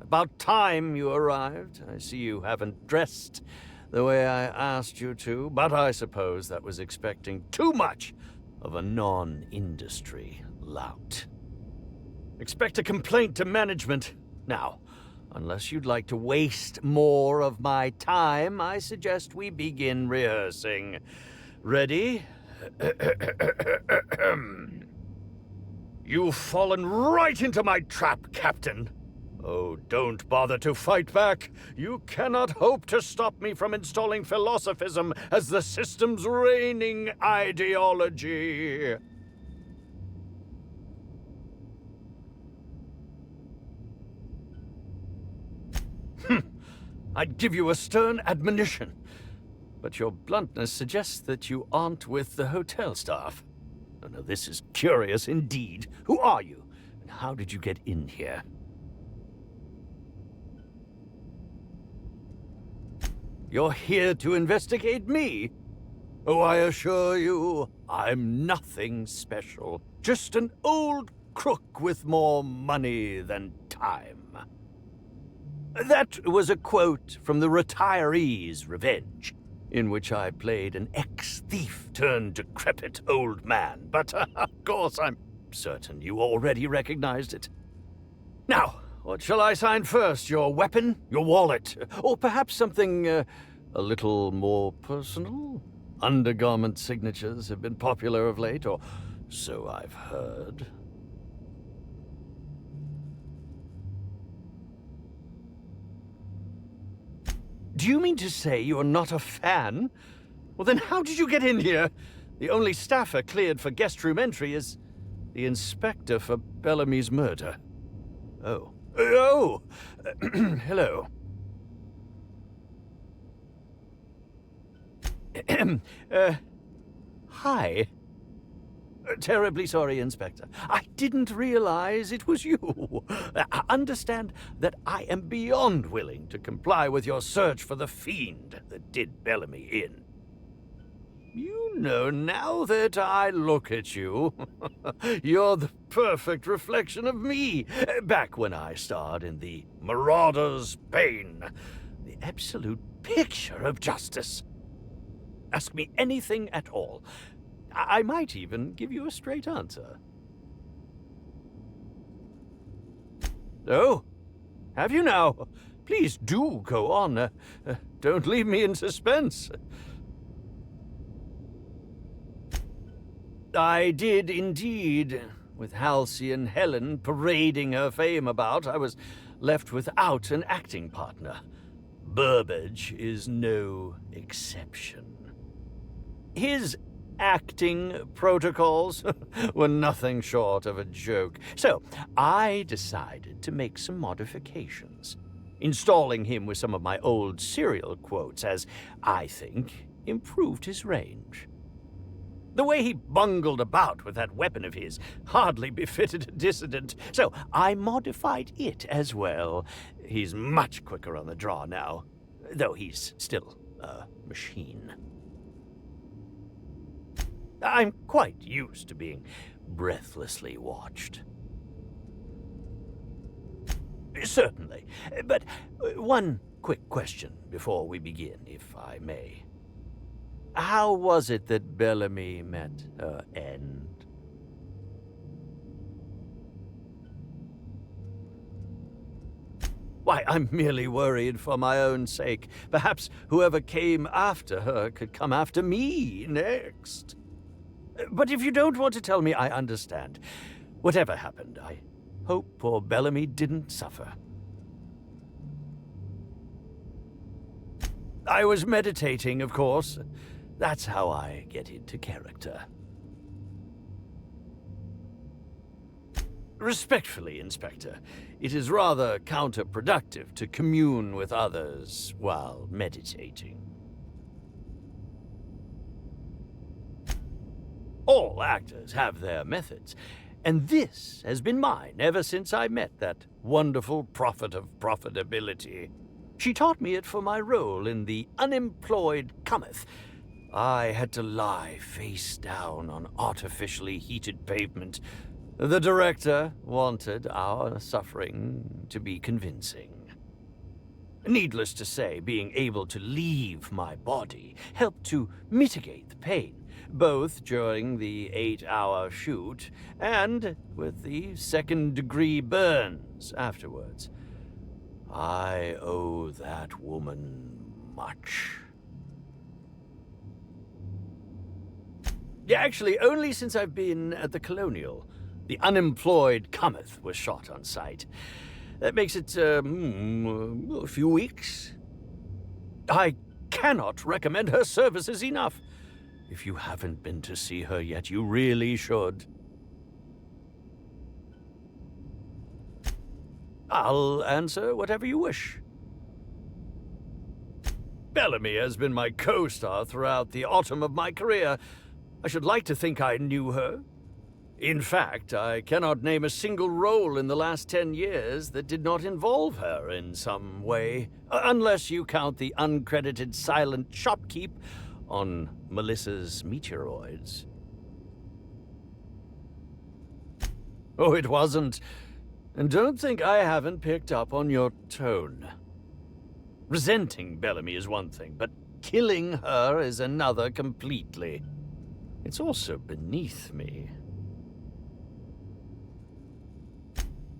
About time you arrived. I see you haven't dressed the way I asked you to, but I suppose that was expecting too much of a non-industry lout. Expect a complaint to management. Now, unless you'd like to waste more of my time, I suggest we begin rehearsing. Ready? You've fallen right into my trap, Captain. Oh, don't bother to fight back. You cannot hope to stop me from installing philosophism as the system's reigning ideology. I'd give you a stern admonition, but your bluntness suggests that you aren't with the hotel staff. Oh, now, this is curious indeed. Who are you, and how did you get in here? You're here to investigate me? Oh, I assure you, I'm nothing special. Just an old crook with more money than time. That was a quote from The Retiree's Revenge, in which I played an ex-thief turned decrepit old man. But, of course, I'm certain you already recognized it. Now, what shall I sign first? Your weapon? Your wallet? Or perhaps something, a little more personal? Undergarment signatures have been popular of late, or so I've heard. Do you mean to say you're not a fan? Well, then how did you get in here? The only staffer cleared for guest room entry is the inspector for Bellamy's murder. Oh. Oh! Hello. Hi. Terribly sorry, Inspector. I didn't realize it was you. Understand that I am beyond willing to comply with your search for the fiend that did Bellamy in. You know, now that I look at you, you're the perfect reflection of me, back when I starred in the Marauder's Bane, the absolute picture of justice. Ask me anything at all. I might even give you a straight answer. Oh, have you now? Please do go on. Don't leave me in suspense. I did indeed. With Halcyon Helen parading her fame about, I was left without an acting partner. Burbage is no exception. His acting protocols were nothing short of a joke. So I decided to make some modifications, installing him with some of my old serial quotes, as I think improved his range. The way he bungled about with that weapon of his hardly befitted a dissident, so I modified it as well. He's much quicker on the draw now, though he's still a machine. I'm quite used to being breathlessly watched. Certainly, but one quick question before we begin, if I may. How was it that Bellamy met her end? Why, I'm merely worried for my own sake. Perhaps whoever came after her could come after me next. But if you don't want to tell me, I understand. Whatever happened, I hope poor Bellamy didn't suffer. I was meditating, of course. That's how I get into character. Respectfully, Inspector, it is rather counterproductive to commune with others while meditating. All actors have their methods, and this has been mine ever since I met that wonderful prophet of profitability. She taught me it for my role in The Unemployed Cometh. I had to lie face down on artificially heated pavement. The director wanted our suffering to be convincing. Needless to say, being able to leave my body helped to mitigate the pain, both during the 8-hour shoot and with the second-degree burns afterwards. I owe that woman much. Yeah, actually, only since I've been at the Colonial. The Unemployed Cometh was shot on site. That makes it, a few weeks. I cannot recommend her services enough. If you haven't been to see her yet, you really should. I'll answer whatever you wish. Bellamy has been my co-star throughout the autumn of my career. I should like to think I knew her. In fact, I cannot name a single role in the last 10 years that did not involve her in some way, unless you count the uncredited silent shopkeep on Melissa's Meteoroids. Oh, it wasn't. And don't think I haven't picked up on your tone. Resenting Bellamy is one thing, but killing her is another completely. It's also beneath me.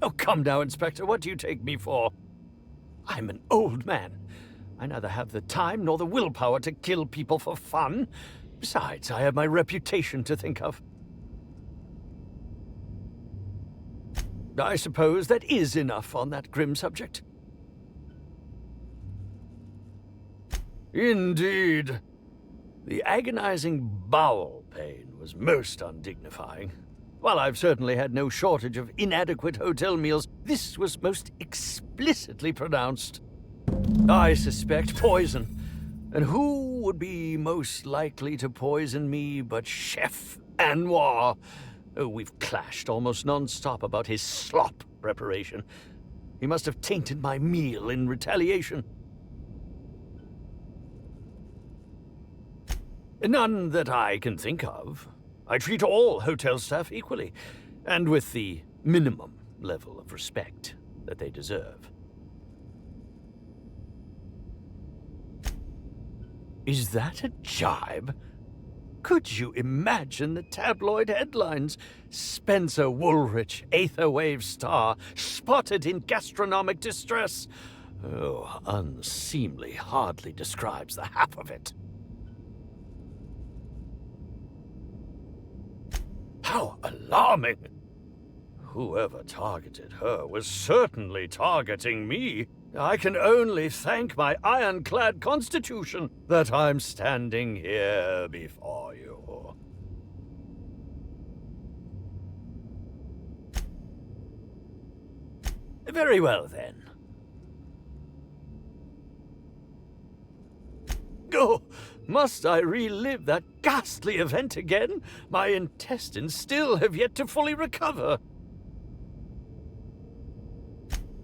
Oh, come now, Inspector. What do you take me for? I'm an old man. I neither have the time nor the willpower to kill people for fun. Besides, I have my reputation to think of. I suppose that is enough on that grim subject. Indeed. The agonizing bowel pain was most undignifying. While I've certainly had no shortage of inadequate hotel meals, this was most explicitly pronounced. I suspect poison. And who would be most likely to poison me but Chef Anwar? Oh, we've clashed almost non-stop about his slop preparation. He must have tainted my meal in retaliation. None that I can think of. I treat all hotel staff equally, and with the minimum level of respect that they deserve. Is that a jibe? Could you imagine the tabloid headlines? Spencer Woolrich, Aetherwave star, spotted in gastronomic distress. Oh, unseemly hardly describes the half of it. How alarming! Whoever targeted her was certainly targeting me. I can only thank my ironclad constitution that I'm standing here before you. Very well, then. Oh, Must I relive that ghastly event again? My intestines still have yet to fully recover.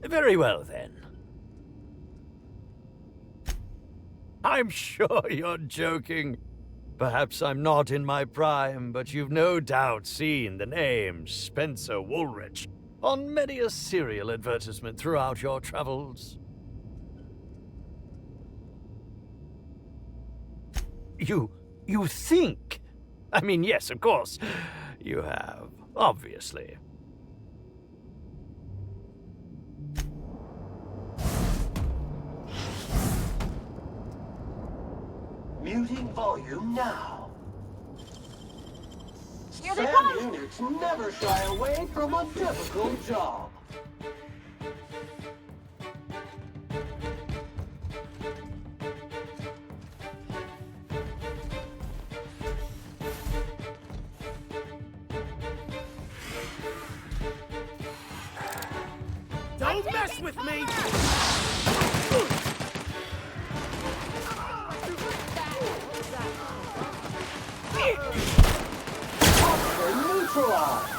Very well, then. I'm sure you're joking. Perhaps I'm not in my prime, but you've no doubt seen the name Spencer Woolrich on many a serial advertisement throughout your travels. You think? I mean, yes, of course. You have, obviously. Muting volume now. Here they SAM come! units never shy away from a difficult job. Don't mess with me! Neutralized.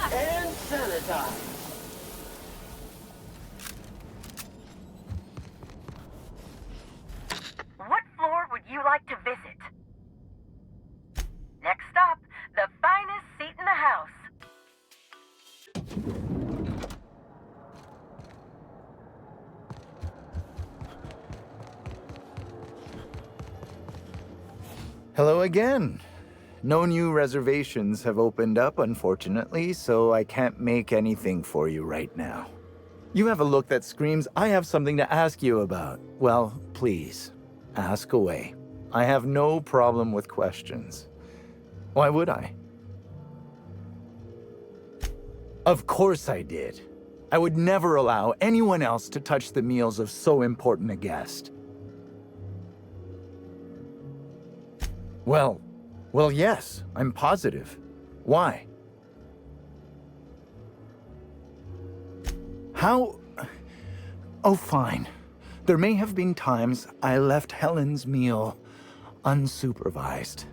And sanitize. What floor would you like to visit? Next stop, the finest seat in the house. Hello again. No new reservations have opened up, unfortunately, so I can't make anything for you right now. You have a look that screams, I have something to ask you about. Well, please, ask away. I have no problem with questions. Why would I? Of course I did. I would never allow anyone else to touch the meals of so important a guest. Well, yes, I'm positive. Why? How? Oh, fine. There may have been times I left Helen's meal unsupervised.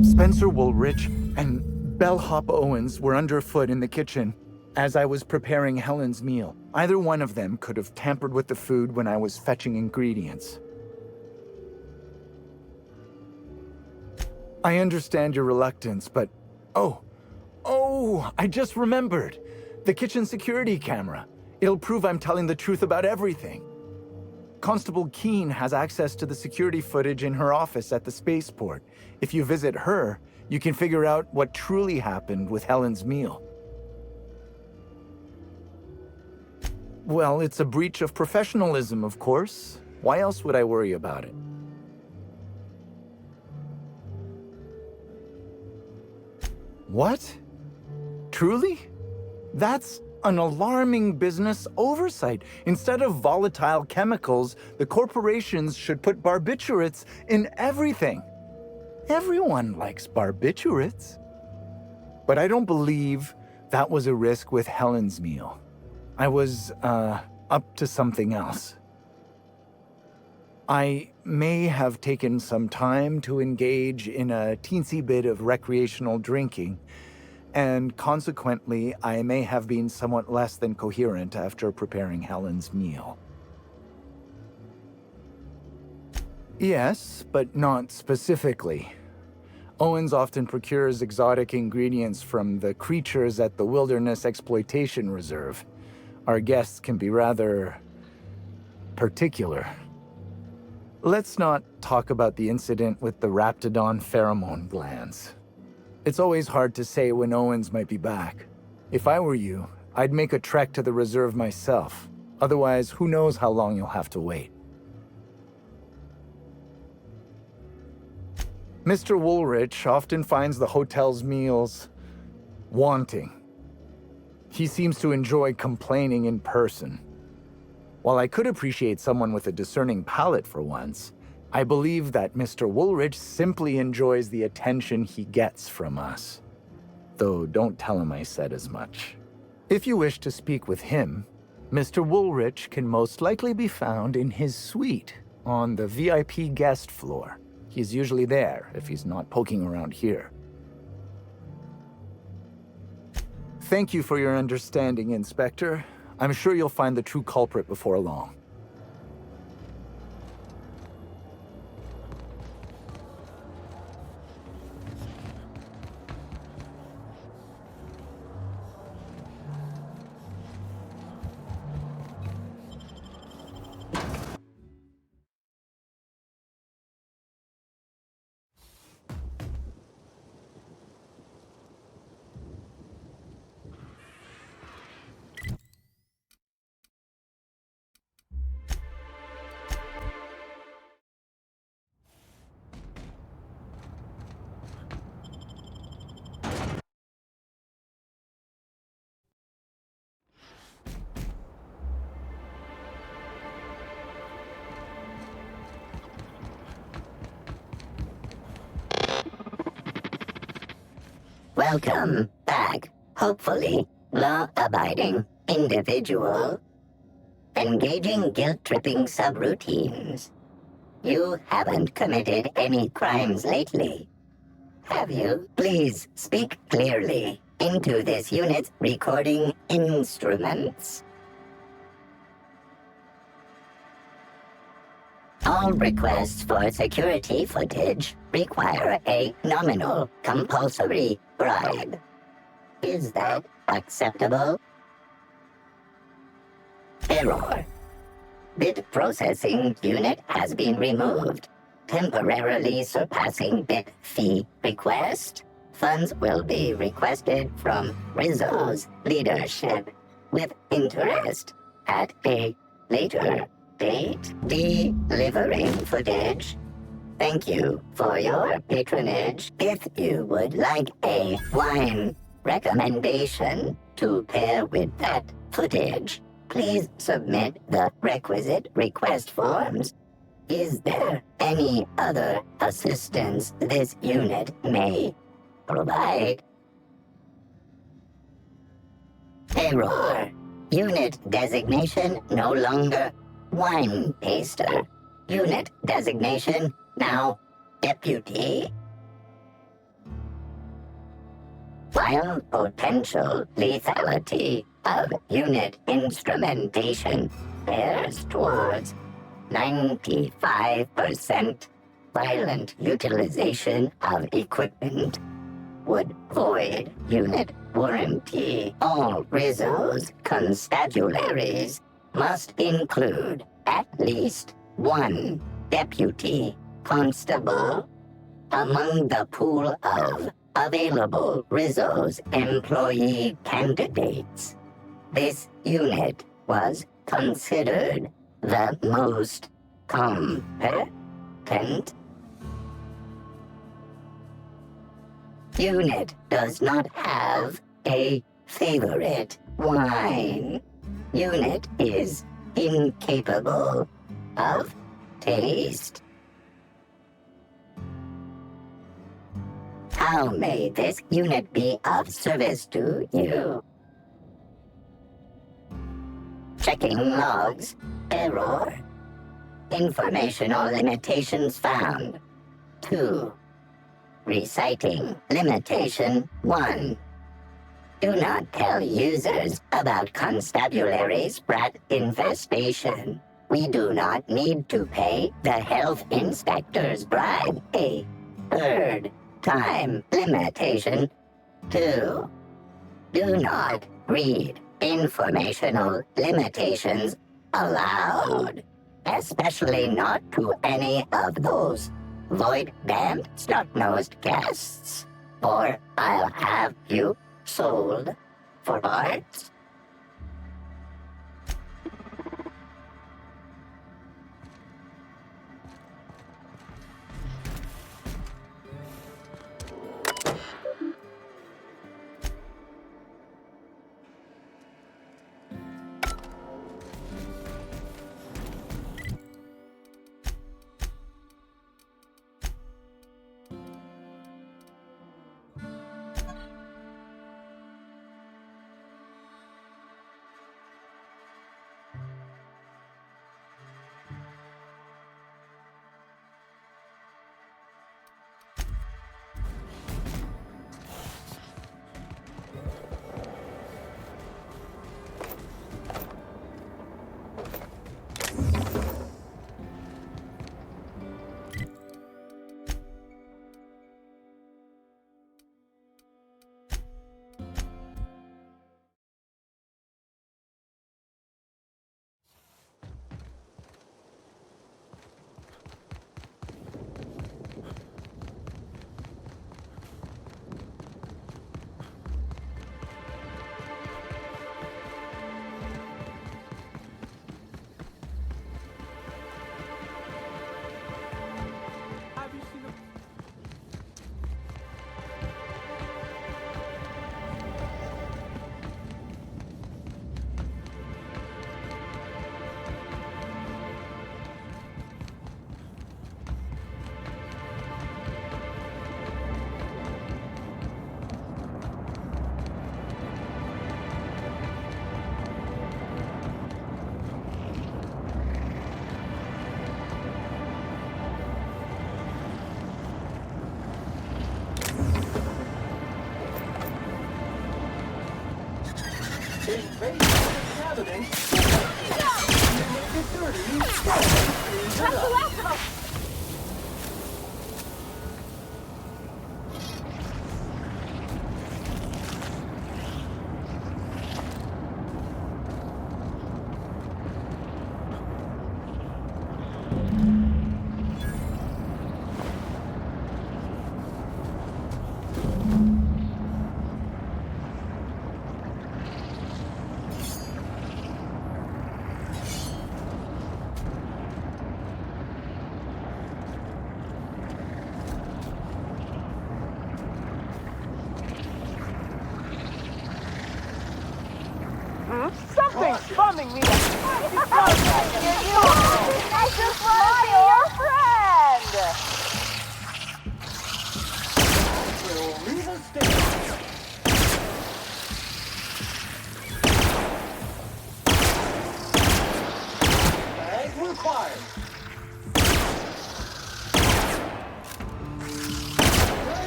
Spencer Woolrich and Bellhop Owens were underfoot in the kitchen as I was preparing Helen's meal. Either one of them could have tampered with the food when I was fetching ingredients. I understand your reluctance, but... Oh, I just remembered. The kitchen security camera. It'll prove I'm telling the truth about everything. Constable Keene has access to the security footage in her office at the spaceport. If you visit her, you can figure out what truly happened with Helen's meal. Well, it's a breach of professionalism, of course. Why else would I worry about it? What? Truly? That's an alarming business oversight. Instead of volatile chemicals, the corporations should put barbiturates in everything. Everyone likes barbiturates. But I don't believe that was a risk with Helen's meal. I was, up to something else. I may have taken some time to engage in a teensy bit of recreational drinking, and consequently, I may have been somewhat less than coherent after preparing Helen's meal. Yes, but not specifically. Owens often procures exotic ingredients from the creatures at the Wilderness Exploitation Reserve. Our guests can be rather particular. Let's not talk about the incident with the Raptidon pheromone glands. It's always hard to say when Owens might be back. If I were you, I'd make a trek to the reserve myself. Otherwise, who knows how long you'll have to wait. Mr. Woolrich often finds the hotel's meals wanting. He seems to enjoy complaining in person. While I could appreciate someone with a discerning palate for once, I believe that Mr. Woolrich simply enjoys the attention he gets from us. Though don't tell him I said as much. If you wish to speak with him, Mr. Woolrich can most likely be found in his suite on the VIP guest floor. He's usually there if he's not poking around here. Thank you for your understanding, Inspector. I'm sure you'll find the true culprit before long. Welcome back, hopefully, law-abiding individual. Engaging guilt-tripping subroutines. You haven't committed any crimes lately, have you? Please speak clearly into this unit's recording instruments. All requests for security footage require a nominal compulsory bribe. Is that acceptable? Error. Bit processing unit has been removed, temporarily surpassing bit fee request. Funds will be requested from Rizzo's leadership with interest at a later date. Delivering footage. Thank you for your patronage. If you would like a wine recommendation to pair with that footage, please submit the requisite request forms. Is there any other assistance this unit may provide? Error. Unit designation no longer wine taster. Unit designation now deputy. While potential lethality of unit instrumentation bears towards 95% violent utilization of equipment would void unit warranty. All Rizzo's constabularies must include at least one deputy constable among the pool of available Rizzo's employee candidates. This unit was considered the most competent. Unit does not have a favorite wine. Unit is incapable of taste. How may this unit be of service to you? Checking logs. Error. Informational limitations found. 2. Reciting limitation 1. Do not tell users about constabulary sprat infestation. We do not need to pay the health inspector's bribe. A third time limitation 2. Do not read informational limitations aloud, especially not to any of those void-damned snot-nosed guests, or I'll have you sold for parts. Invade the cabinet. You make it dirty. That's the last of them! Something's bumming me. I just want to be your friend! We'll leave a stage. Bag required.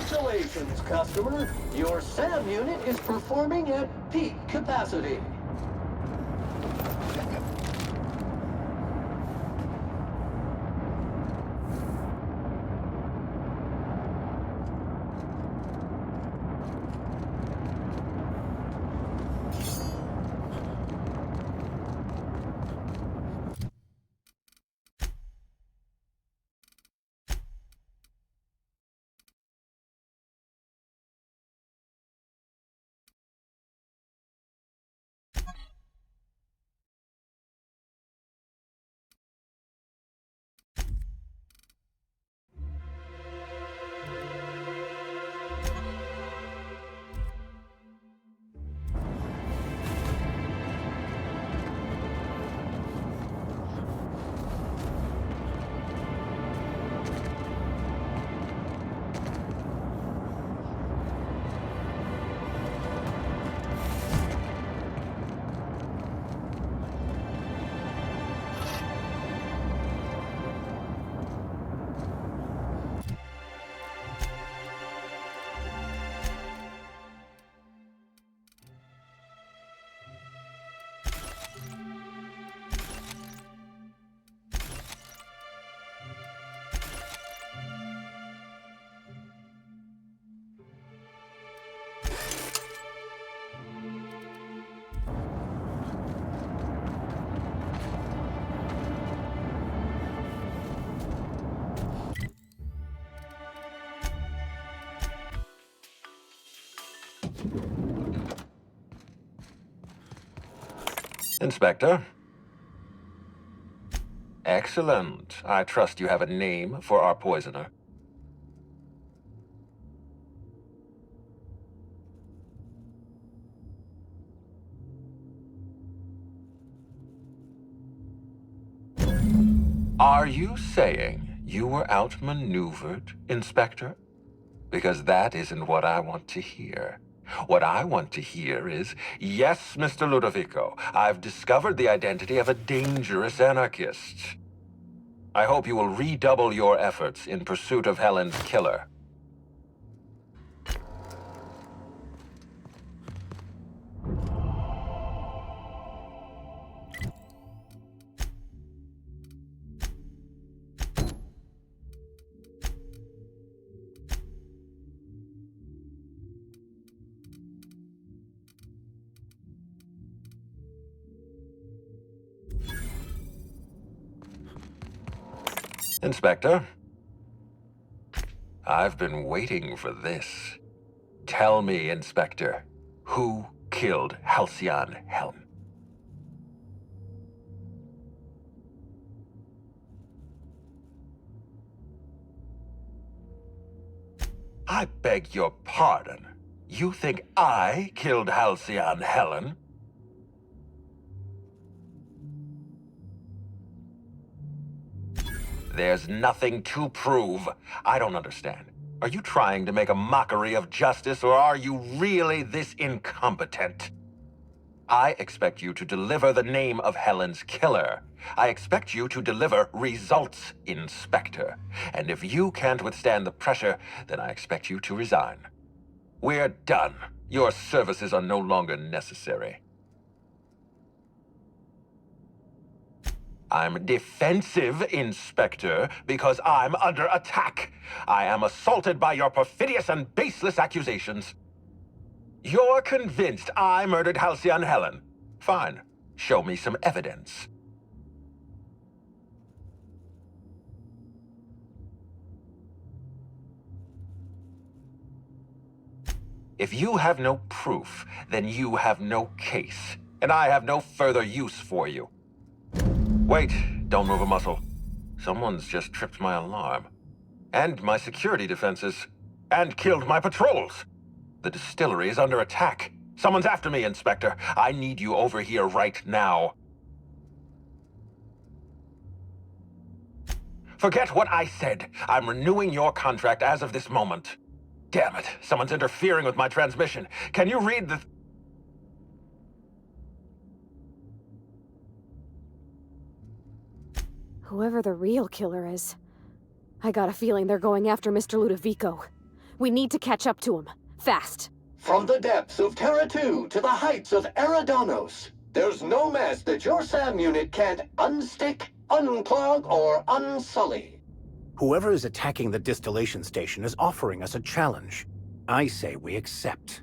Congratulations, customer. Your SAM unit is performing at peak capacity. Inspector. Excellent. I trust you have a name for our poisoner. Are you saying you were outmaneuvered, Inspector? Because that isn't what I want to hear. What I want to hear is, yes, Mr. Ludovico, I've discovered the identity of a dangerous anarchist. I hope you will redouble your efforts in pursuit of Helen's killer. Inspector, I've been waiting for this. Tell me, Inspector, who killed Halcyon Helen? I beg your pardon. You think I killed Halcyon Helen? There's nothing to prove. I don't understand. Are you trying to make a mockery of justice, or are you really this incompetent? I expect you to deliver the name of Helen's killer. I expect you to deliver results, Inspector. And if you can't withstand the pressure, then I expect you to resign. We're done. Your services are no longer necessary. I'm defensive, Inspector, because I'm under attack. I am assaulted by your perfidious and baseless accusations. You're convinced I murdered Halcyon Helen. Fine. Show me some evidence. If you have no proof, then you have no case, and I have no further use for you. Wait, don't move a muscle. Someone's just tripped my alarm. And my security defenses. And killed my patrols. The distillery is under attack. Someone's after me, Inspector. I need you over here right now. Forget what I said. I'm renewing your contract as of this moment. Damn it, someone's interfering with my transmission. Can you read the... Whoever the real killer is, I got a feeling they're going after Mr. Ludovico. We need to catch up to him. Fast. From the depths of Terra 2 to the heights of Eridanos, there's no mess that your SAM unit can't unstick, unclog, or unsully. Whoever is attacking the distillation station is offering us a challenge. I say we accept.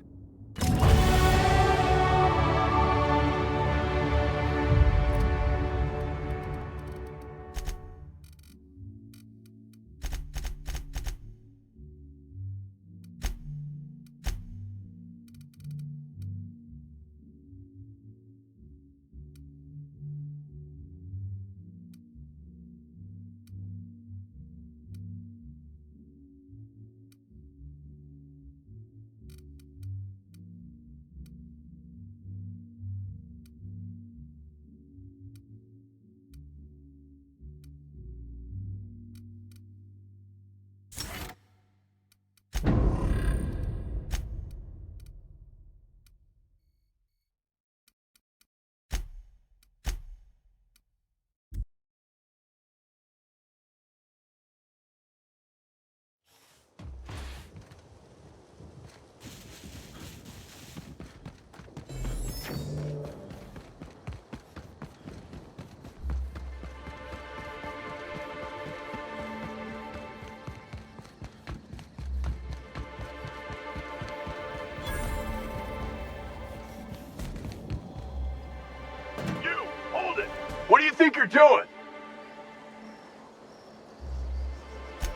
What do you think you're doing?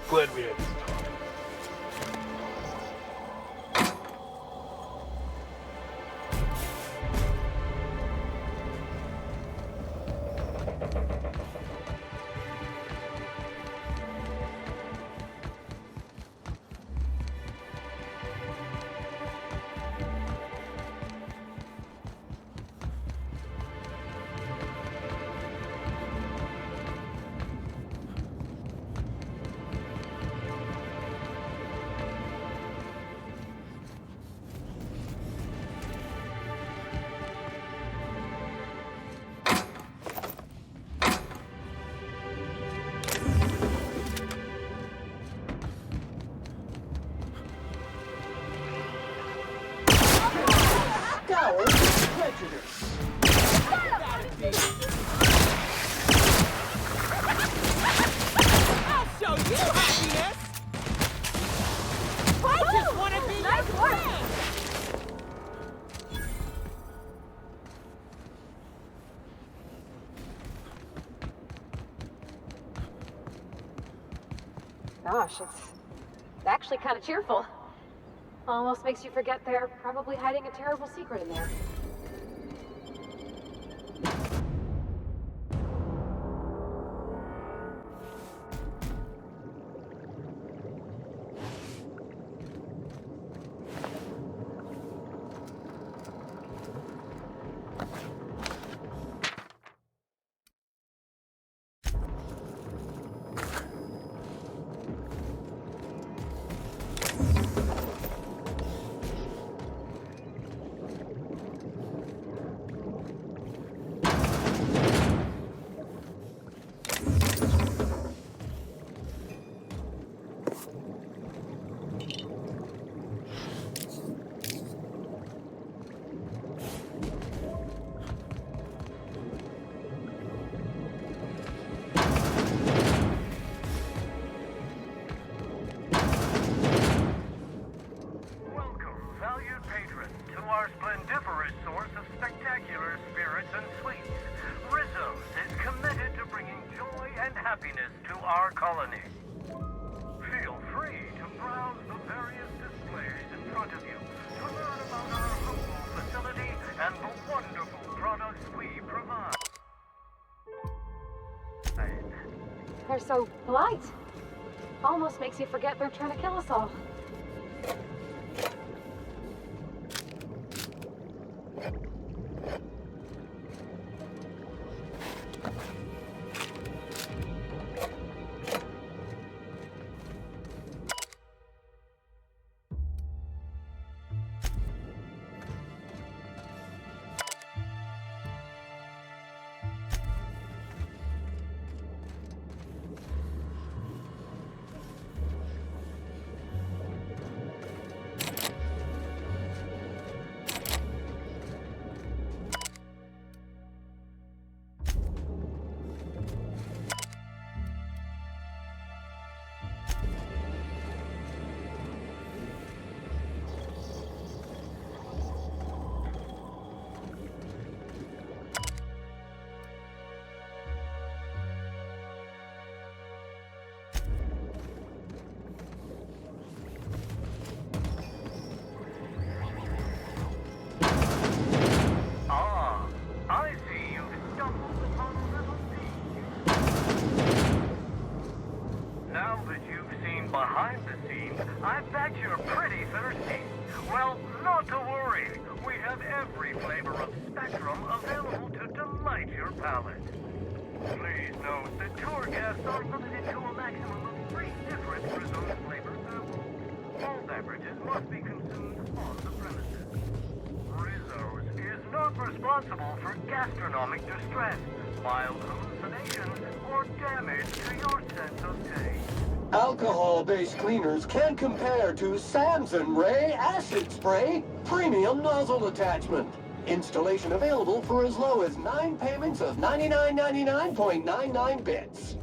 Glad we had this talk. Gosh, it's actually kind of cheerful. Almost makes you forget they're probably hiding a terrible secret in there. happiness to our colony. Feel free to browse the various displays in front of you to learn about our humble facility and the wonderful products we provide. They're so polite. Almost makes you forget they're trying to kill us all. Behind the scenes, I bet you're pretty thirsty. Well, not to worry. We have every flavor of Spectrum available to delight your palate. Please note that tour guests are limited to a maximum of 3 different Rizzo's flavor samples. All beverages must be consumed on the premises. Rizzo's is not responsible for gastronomic distress, mild hallucinations, or damage to your sense of taste. Alcohol-based cleaners can compare to Samson Ray Acid Spray Premium Nozzle Attachment. Installation available for as low as 9 payments of $99.99.99 bits.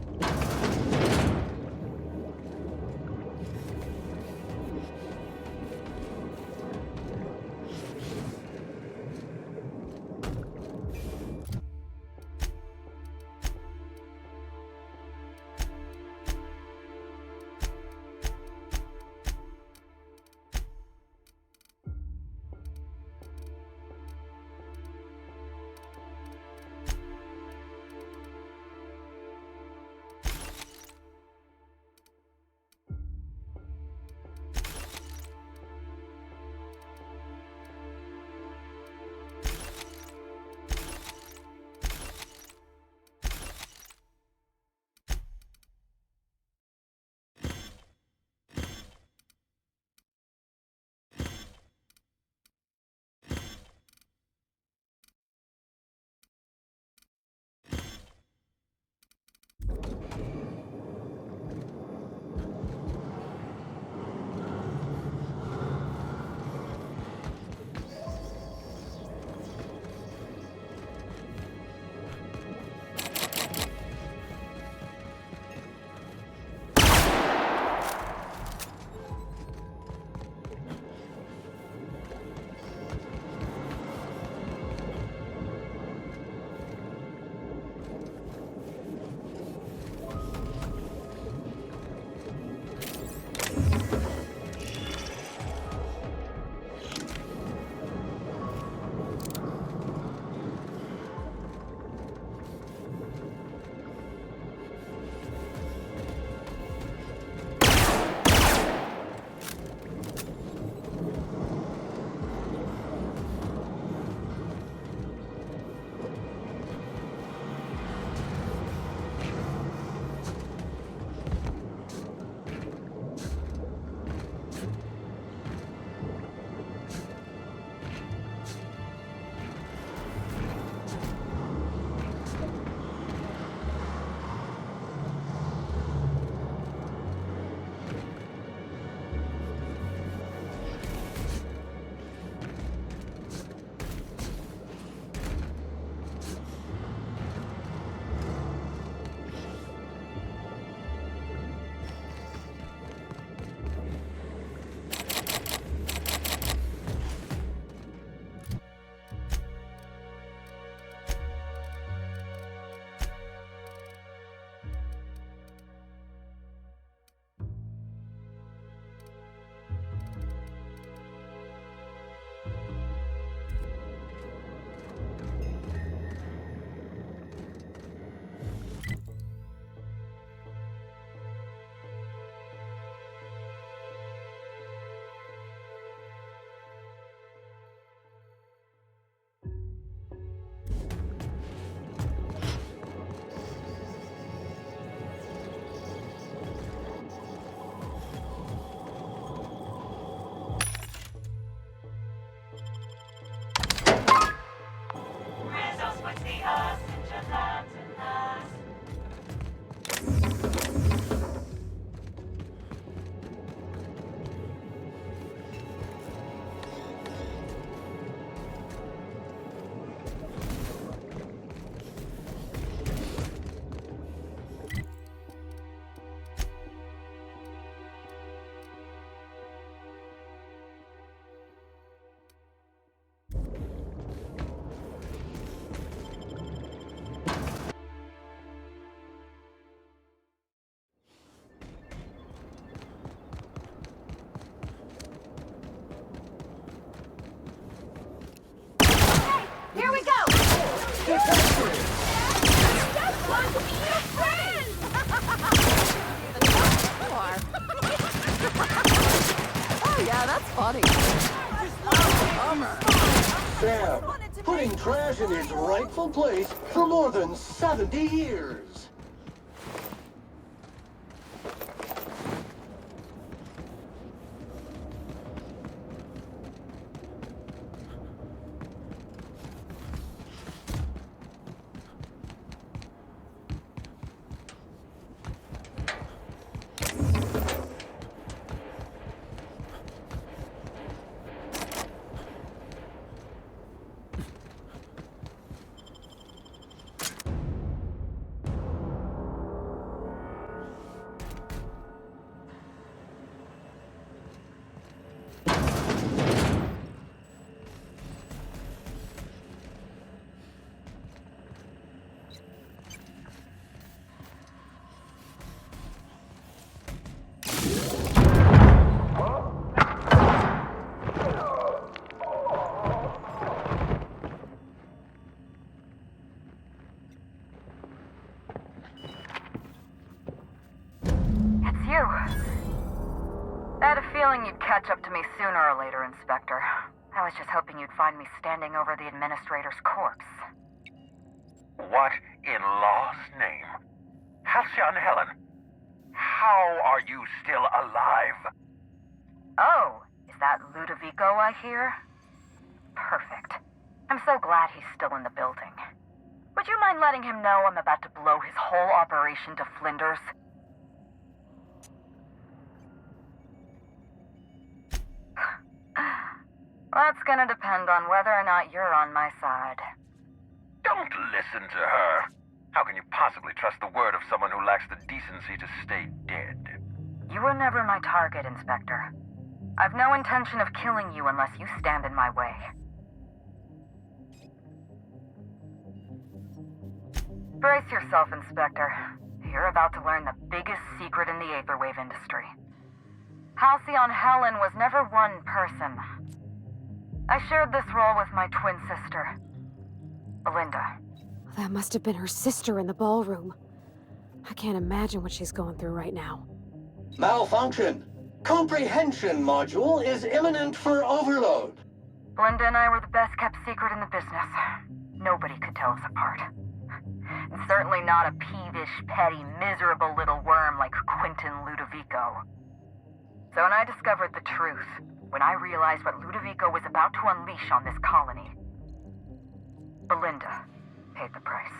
Oh yeah, that's funny. Sam, putting trash in its rightful place for more than 70 years. You'd catch up to me sooner or later, Inspector. I was just hoping you'd find me standing over the administrator's corpse. What in law's name? Halcyon Helen, how are you still alive? Oh, is that Ludovico I hear? Perfect. I'm so glad he's still in the building. Would you mind letting him know I'm about to blow his whole operation to flinders? That's gonna depend on whether or not you're on my side. Don't listen to her. How can you possibly trust the word of someone who lacks the decency to stay dead? You were never my target, Inspector. I've no intention of killing you unless you stand in my way. Brace yourself, Inspector. You're about to learn the biggest secret in the Aetherwave industry. Halcyon Helen was never one person. I shared this role with my twin sister, Belinda. That must have been her sister in the ballroom. I can't imagine what she's going through right now. Malfunction. Comprehension module is imminent for overload. Belinda and I were the best kept secret in the business. Nobody could tell us apart. And certainly not a peevish, petty, miserable little worm like Quentin Ludovico. So when I discovered the truth, when I realized what Ludovico was about to unleash on this colony, Belinda paid the price.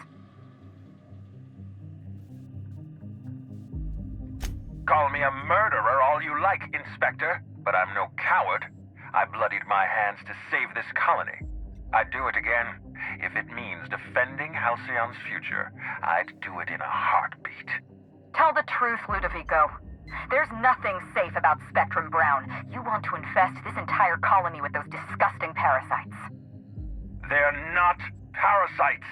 Call me a murderer all you like, Inspector, but I'm no coward. I bloodied my hands to save this colony. I'd do it again. If it means defending Halcyon's future, I'd do it in a heartbeat. Tell the truth, Ludovico. There's nothing safe about Spectrum Brown. You want to infest this entire colony with those disgusting parasites. They're not parasites.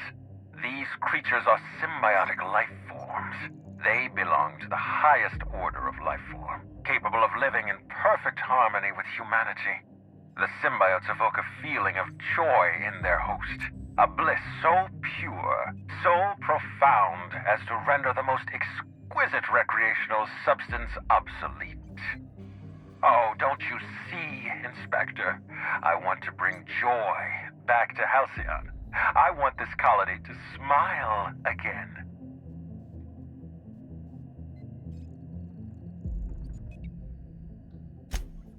These creatures are symbiotic life forms. They belong to the highest order of life form, capable of living in perfect harmony with humanity. The symbiotes evoke a feeling of joy in their host, a bliss so pure, so profound as to render the most exquisite recreational substance obsolete. Oh, don't you see, Inspector? I want to bring joy back to Halcyon. I want this colony to smile again.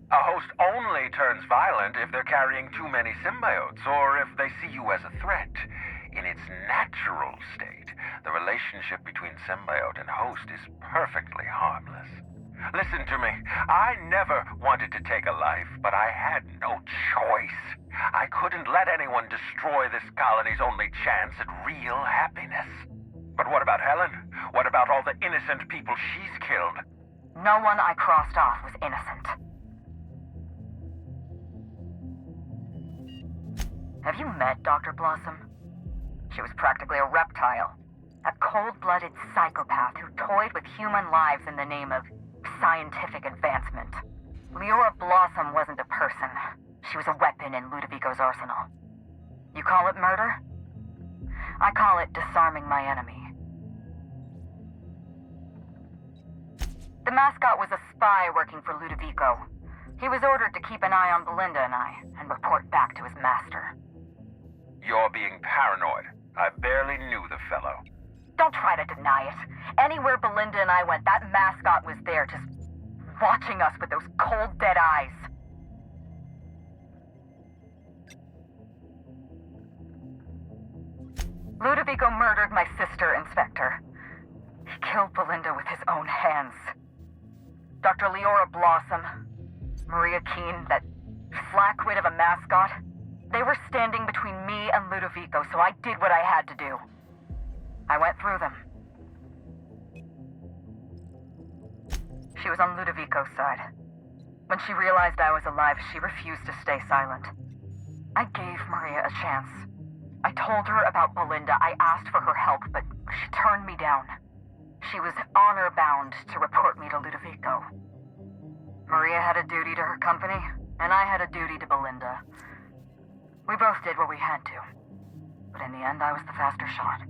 A host only turns violent if they're carrying too many symbiotes, or if they see you as a threat. In its natural state, the relationship between symbiote and host is perfectly harmless. Listen to me. I never wanted to take a life, but I had no choice. I couldn't let anyone destroy this colony's only chance at real happiness. But what about Helen? What about all the innocent people she's killed? No one I crossed off was innocent. Have you met Dr. Blossom? She was practically a reptile. A cold-blooded psychopath who toyed with human lives in the name of scientific advancement. Leora Blossom wasn't a person. She was a weapon in Ludovico's arsenal. You call it murder? I call it disarming my enemy. The mascot was a spy working for Ludovico. He was ordered to keep an eye on Belinda and I, and report back to his master. You're being paranoid. I barely knew the fellow. Don't try to deny it. Anywhere Belinda and I went, that mascot was there, just watching us with those cold, dead eyes. Ludovico murdered my sister, Inspector. He killed Belinda with his own hands. Dr. Leora Blossom, Maria Keene, that flackwit of a mascot, they were standing between me and Ludovico, so I did what I had to do. I went through them. She was on Ludovico's side. When she realized I was alive, she refused to stay silent. I gave Maria a chance. I told her about Belinda. I asked for her help, but she turned me down. She was honor-bound to report me to Ludovico. Maria had a duty to her company, and I had a duty to Belinda. We both did what we had to. But in the end, I was the faster shot.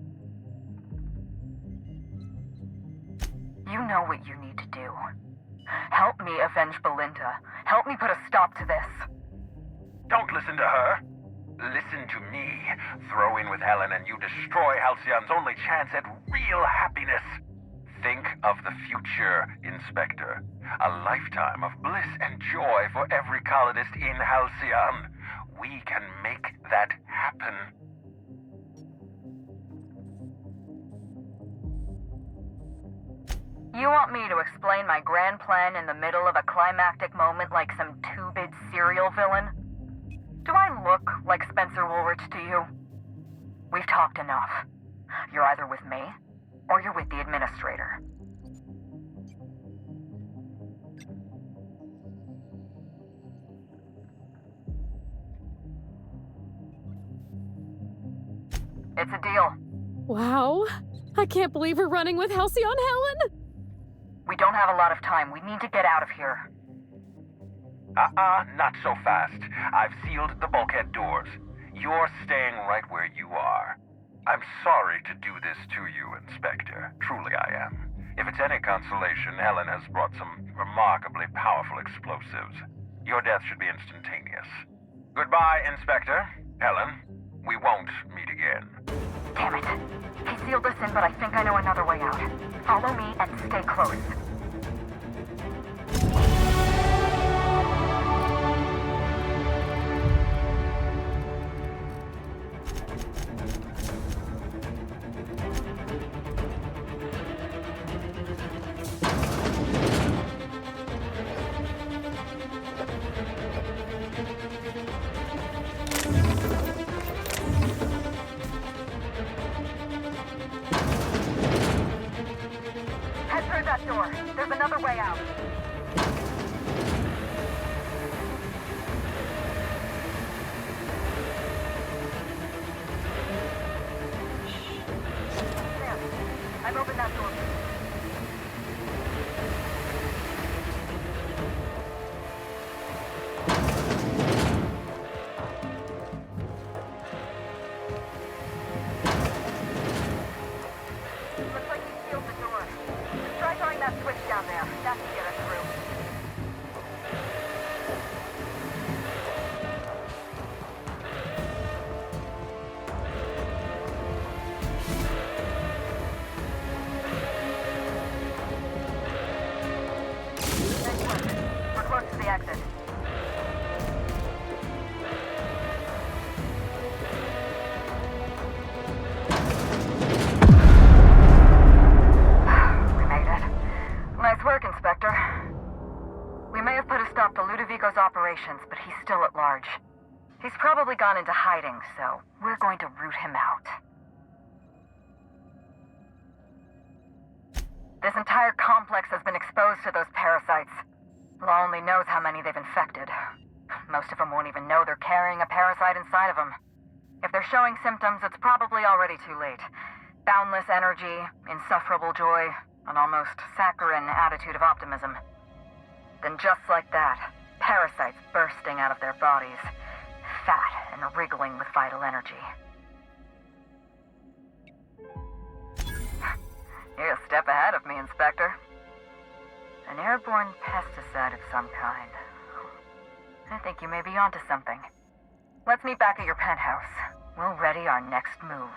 You know what you need to do. Help me avenge Belinda. Help me put a stop to this. Don't listen to her. Listen to me. Throw in with Helen and you destroy Halcyon's only chance at real happiness. Think of the future, Inspector. A lifetime of bliss and joy for every colonist in Halcyon. We can make that happen. You want me to explain my grand plan in the middle of a climactic moment like some two-bit serial villain? Do I look like Spencer Woolrich to you? We've talked enough. You're either with me, or you're with the administrator. It's a deal. Wow. I can't believe we're running with Halcyon, Helen! We don't have a lot of time. We need to get out of here. Not so fast. I've sealed the bulkhead doors. You're staying right where you are. I'm sorry to do this to you, Inspector. Truly I am. If it's any consolation, Helen has brought some remarkably powerful explosives. Your death should be instantaneous. Goodbye, Inspector. Helen, we won't meet again. Damn it. He sealed us in, but I think I know another way out. Follow me and stay close. Door. There's another way out. There. I've opened that door. Looks like he sealed the door. Try throwing that switch down there. That should get us through. Nice work. We're close to the exit. Nice work, Inspector. We may have put a stop to Ludovico's operations, but he's still at large. He's probably gone into hiding, so we're going to root him out. This entire complex has been exposed to those parasites. Law only knows how many they've infected. Most of them won't even know they're carrying a parasite inside of them. If they're showing symptoms, it's probably already too late. Boundless energy, insufferable joy, an almost saccharine attitude of optimism. Then just like that, parasites bursting out of their bodies, fat and wriggling with vital energy. You're a step ahead of me, Inspector. An airborne pesticide of some kind. I think you may be onto something. Let's meet back at your penthouse. We'll ready our next move.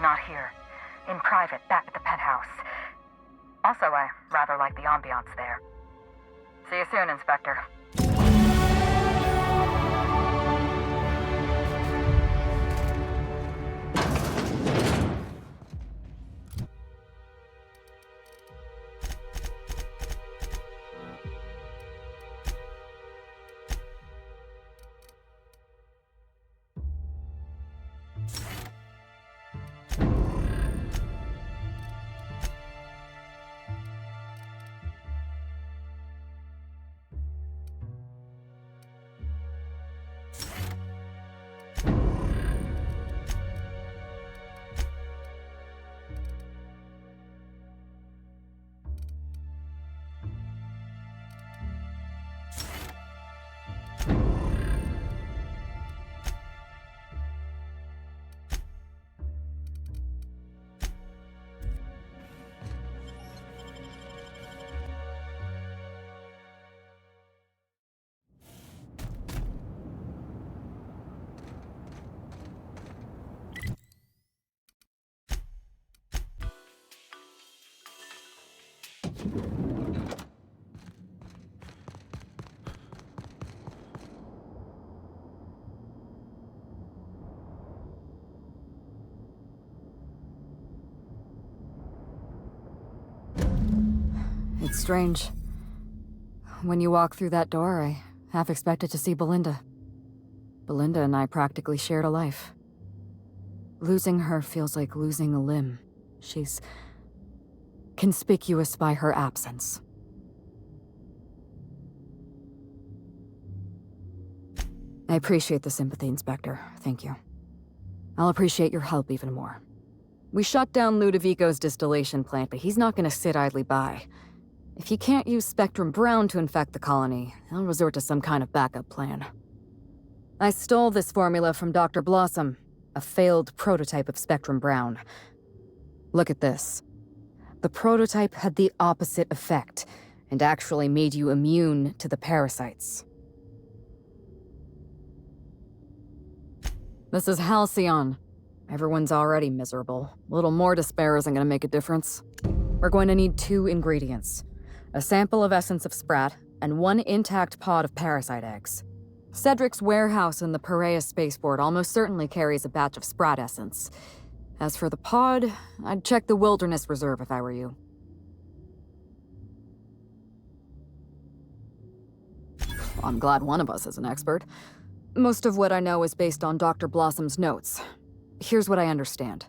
Not here. In private, back at the penthouse. Also, I rather like the ambiance there. See you soon, Inspector. It's strange. When you walk through that door, I half expected to see Belinda. Belinda and I practically shared a life. Losing her feels like losing a limb. She's conspicuous by her absence. I appreciate the sympathy, Inspector. Thank you. I'll appreciate your help even more. We shut down Ludovico's distillation plant, but he's not gonna sit idly by. If he can't use Spectrum Brown to infect the colony, he'll resort to some kind of backup plan. I stole this formula from Dr. Blossom, a failed prototype of Spectrum Brown. Look at this. The prototype had the opposite effect, and actually made you immune to the parasites. This is Halcyon. Everyone's already miserable. A little more despair isn't gonna make a difference. We're going to need 2 ingredients. A sample of essence of Sprat, and 1 intact pod of parasite eggs. Cedric's warehouse in the Piraeus spaceport almost certainly carries a batch of Sprat essence. As for the pod, I'd check the Wilderness Reserve if I were you. I'm glad one of us is an expert. Most of what I know is based on Dr. Blossom's notes. Here's what I understand.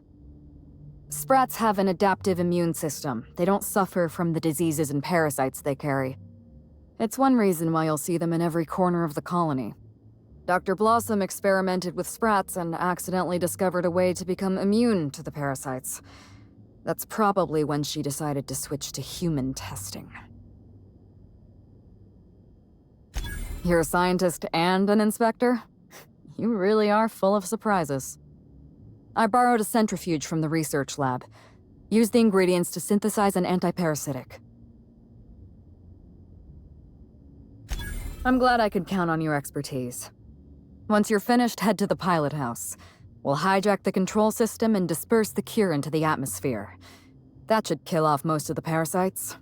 Sprats have an adaptive immune system. They don't suffer from the diseases and parasites they carry. It's one reason why you'll see them in every corner of the colony. Dr. Blossom experimented with Sprats and accidentally discovered a way to become immune to the parasites. That's probably when she decided to switch to human testing. You're a scientist and an inspector? You really are full of surprises. I borrowed a centrifuge from the research lab. Used the ingredients to synthesize an antiparasitic. I'm glad I could count on your expertise. Once you're finished, head to the pilot house. We'll hijack the control system and disperse the cure into the atmosphere. That should kill off most of the parasites.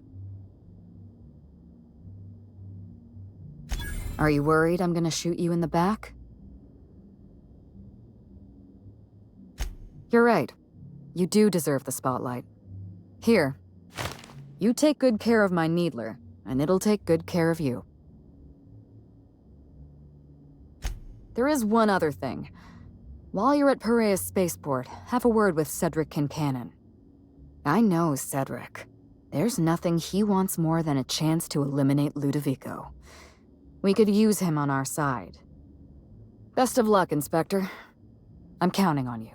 Are you worried I'm gonna shoot you in the back? You're right. You do deserve the spotlight. Here. You take good care of my Needler, and it'll take good care of you. There is one other thing. While you're at Piraeus Spaceport, have a word with Cedric Kincannon. I know Cedric. There's nothing he wants more than a chance to eliminate Ludovico. We could use him on our side. Best of luck, Inspector. I'm counting on you.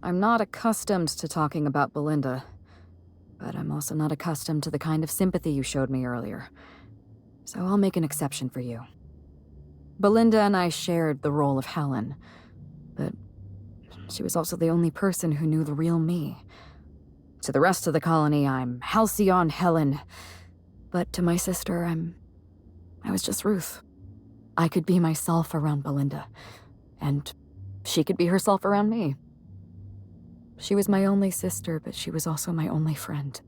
I'm not accustomed to talking about Belinda, but I'm also not accustomed to the kind of sympathy you showed me earlier. So I'll make an exception for you. Belinda and I shared the role of Helen, but she was also the only person who knew the real me. To the rest of the colony, I'm Halcyon Helen. But to my sister, I was just Ruth. I could be myself around Belinda, and she could be herself around me. She was my only sister, but she was also my only friend.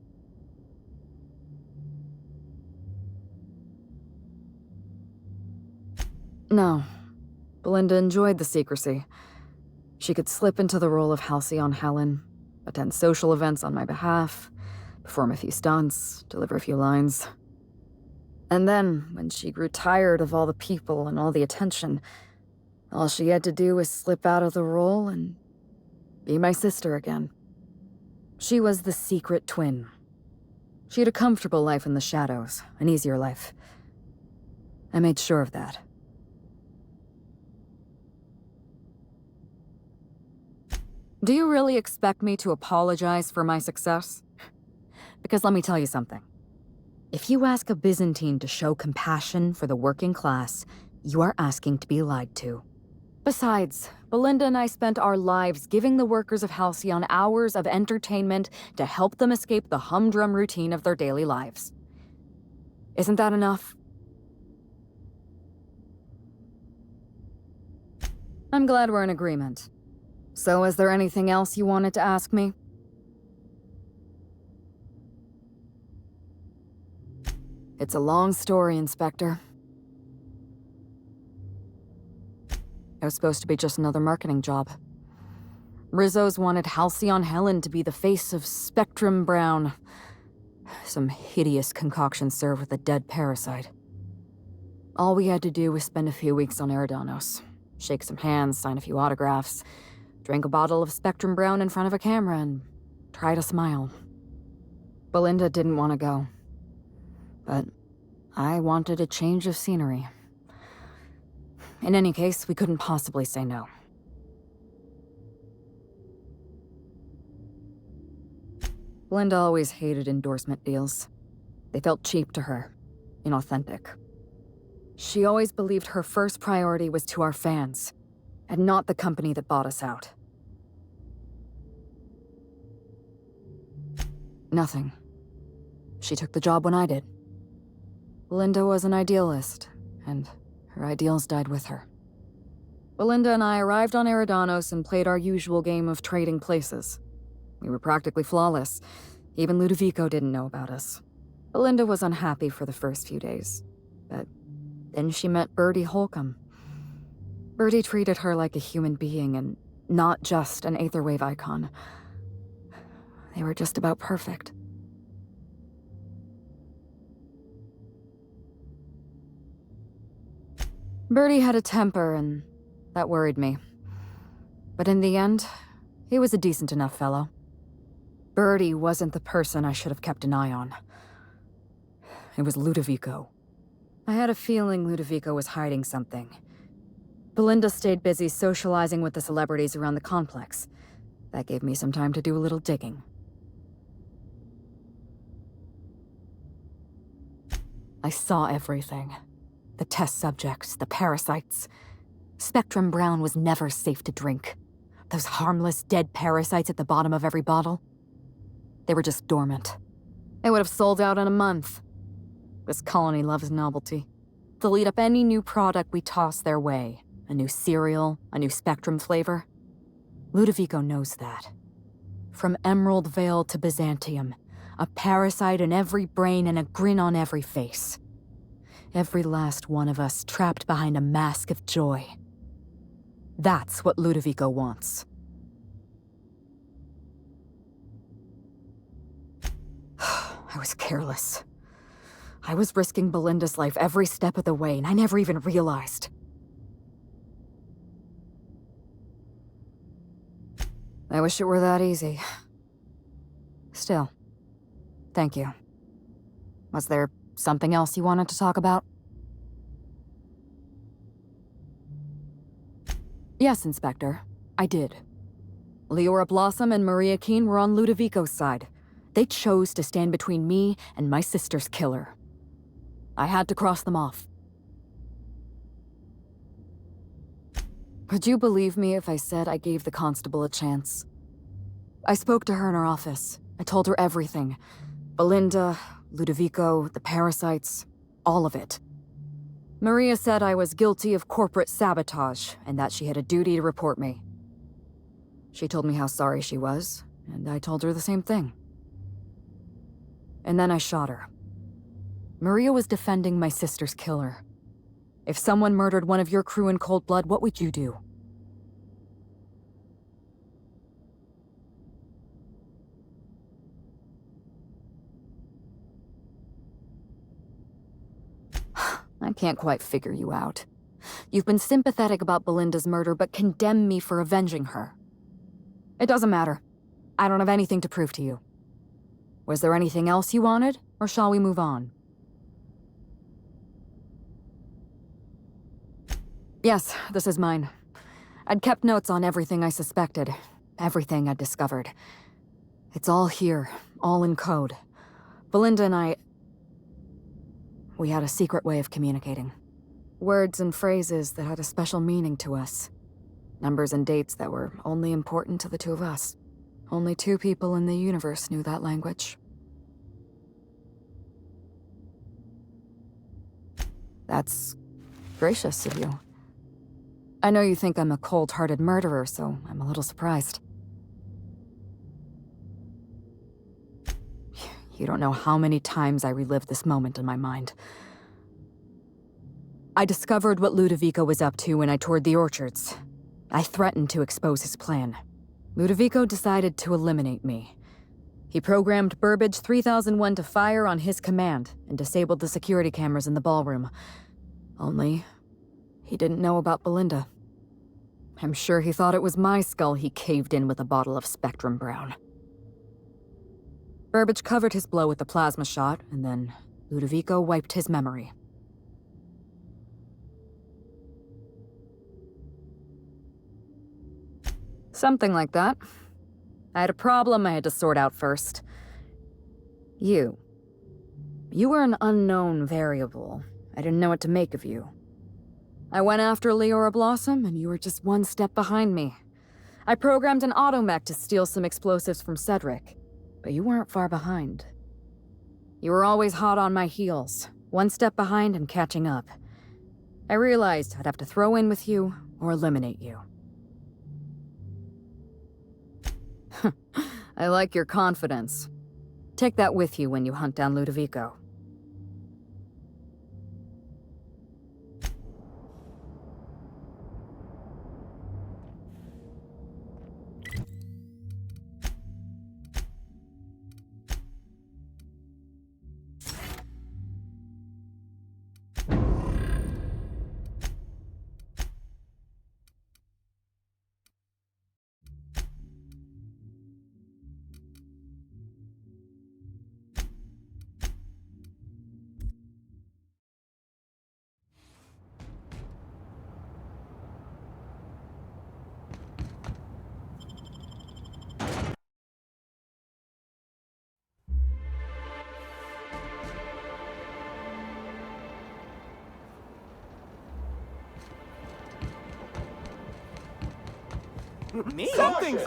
No, Belinda enjoyed the secrecy. She could slip into the role of Halcyon Helen, attend social events on my behalf, perform a few stunts, deliver a few lines. And then, when she grew tired of all the people and all the attention, all she had to do was slip out of the role and be my sister again. She was the secret twin. She had a comfortable life in the shadows, an easier life. I made sure of that. Do you really expect me to apologize for my success? Because let me tell you something. If you ask a Byzantine to show compassion for the working class, you are asking to be lied to. Besides, Belinda and I spent our lives giving the workers of Halcyon hours of entertainment to help them escape the humdrum routine of their daily lives. Isn't that enough? I'm glad we're in agreement. So, is there anything else you wanted to ask me? It's a long story, Inspector. It was supposed to be just another marketing job. Rizzo's wanted Halcyon Helen to be the face of Spectrum Brown. Some hideous concoction served with a dead parasite. All we had to do was spend a few weeks on Eridanos, shake some hands, sign a few autographs, drink a bottle of Spectrum Brown in front of a camera, and try to smile. Belinda didn't want to go. But I wanted a change of scenery. In any case, we couldn't possibly say no. Belinda always hated endorsement deals. They felt cheap to her, inauthentic. She always believed her first priority was to our fans, and not the company that bought us out. Nothing. She took the job when I did. Belinda was an idealist, and her ideals died with her. Belinda and I arrived on Eridanos and played our usual game of trading places. We were practically flawless. Even Ludovico didn't know about us. Belinda was unhappy for the first few days, but then she met Bertie Holcomb. Bertie treated her like a human being and not just an Aetherwave icon. They were just about perfect. Bertie had a temper, and that worried me. But in the end, he was a decent enough fellow. Bertie wasn't the person I should have kept an eye on. It was Ludovico. I had a feeling Ludovico was hiding something. Belinda stayed busy socializing with the celebrities around the complex. That gave me some time to do a little digging. I saw everything. The test subjects, the parasites. Spectrum Brown was never safe to drink. Those harmless, dead parasites at the bottom of every bottle. They were just dormant. They would have sold out in a month. This colony loves novelty. They'll eat up any new product we toss their way. A new cereal, a new Spectrum flavor. Ludovico knows that. From Emerald Vale to Byzantium, a parasite in every brain and a grin on every face. Every last one of us trapped behind a mask of joy. That's what Ludovico wants. I was careless. I was risking Belinda's life every step of the way, and I never even realized. I wish it were that easy. Still, thank you. Was there something else you wanted to talk about? Yes, Inspector. I did. Leora Blossom and Maria Keene were on Ludovico's side. They chose to stand between me and my sister's killer. I had to cross them off. Would you believe me if I said I gave the constable a chance? I spoke to her in her office, I told her everything. Belinda, Ludovico, the parasites, all of it. Maria said I was guilty of corporate sabotage and that she had a duty to report me. She told me how sorry she was, and I told her the same thing. And then I shot her. Maria was defending my sister's killer. If someone murdered one of your crew in cold blood, what would you do? I can't quite figure you out. You've been sympathetic about Belinda's murder, but condemn me for avenging her. It doesn't matter. I don't have anything to prove to you. Was there anything else you wanted, or shall we move on? Yes, this is mine. I'd kept notes on everything I suspected, everything I'd discovered. It's all here, all in code. Belinda and we had a secret way of communicating. Words and phrases that had a special meaning to us. Numbers and dates that were only important to the two of us. Only 2 people in the universe knew that language. That's gracious of you. I know you think I'm a cold-hearted murderer, so I'm a little surprised. You don't know how many times I relived this moment in my mind. I discovered what Ludovico was up to when I toured the orchards. I threatened to expose his plan. Ludovico decided to eliminate me. He programmed Burbage 3001 to fire on his command and disabled the security cameras in the ballroom. Only, he didn't know about Belinda. I'm sure he thought it was my skull he caved in with a bottle of Spectrum Brown. Burbage covered his blow with the plasma shot, and then Ludovico wiped his memory. Something like that. I had a problem I had to sort out first. You. You were an unknown variable. I didn't know what to make of you. I went after Leora Blossom, and you were just 1 step behind me. I programmed an automech to steal some explosives from Cedric, but you weren't far behind. You were always hot on my heels, 1 step behind and catching up. I realized I'd have to throw in with you or eliminate you. I like your confidence. Take that with you when you hunt down Ludovico. Me? Something's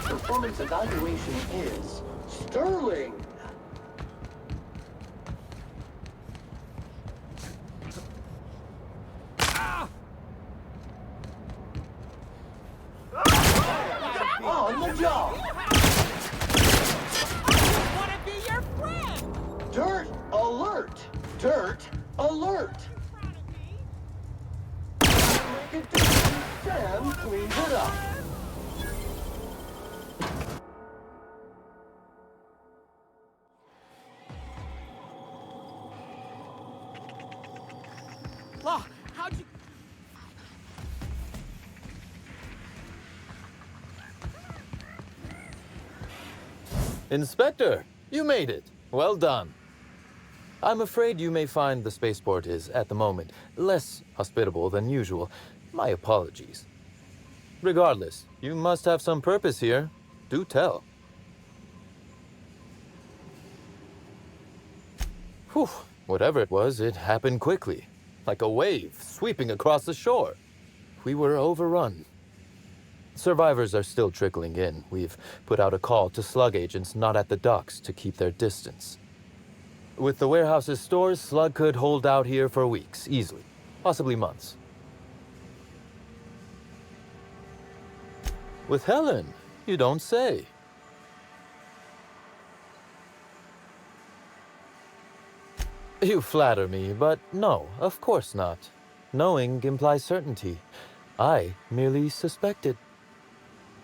performance evaluation is sterling. On the job. I want to be your friend. Dirt alert! Dirt alert! Make it dirty, Sam cleans it up. Law, how'd you... Inspector, you made it. Well done. I'm afraid you may find the spaceport is, at the moment, less hospitable than usual. My apologies. Regardless, you must have some purpose here. Do tell. Whew, whatever it was, it happened quickly. Like a wave sweeping across the shore. we were overrun. Survivors are still trickling in. We've put out a call to slug agents not at the docks to keep their distance. With the warehouse's stores, slug could hold out here for weeks, easily. Possibly months. With Helen, you don't say. You flatter me, but no, of course not. Knowing implies certainty. I merely suspected.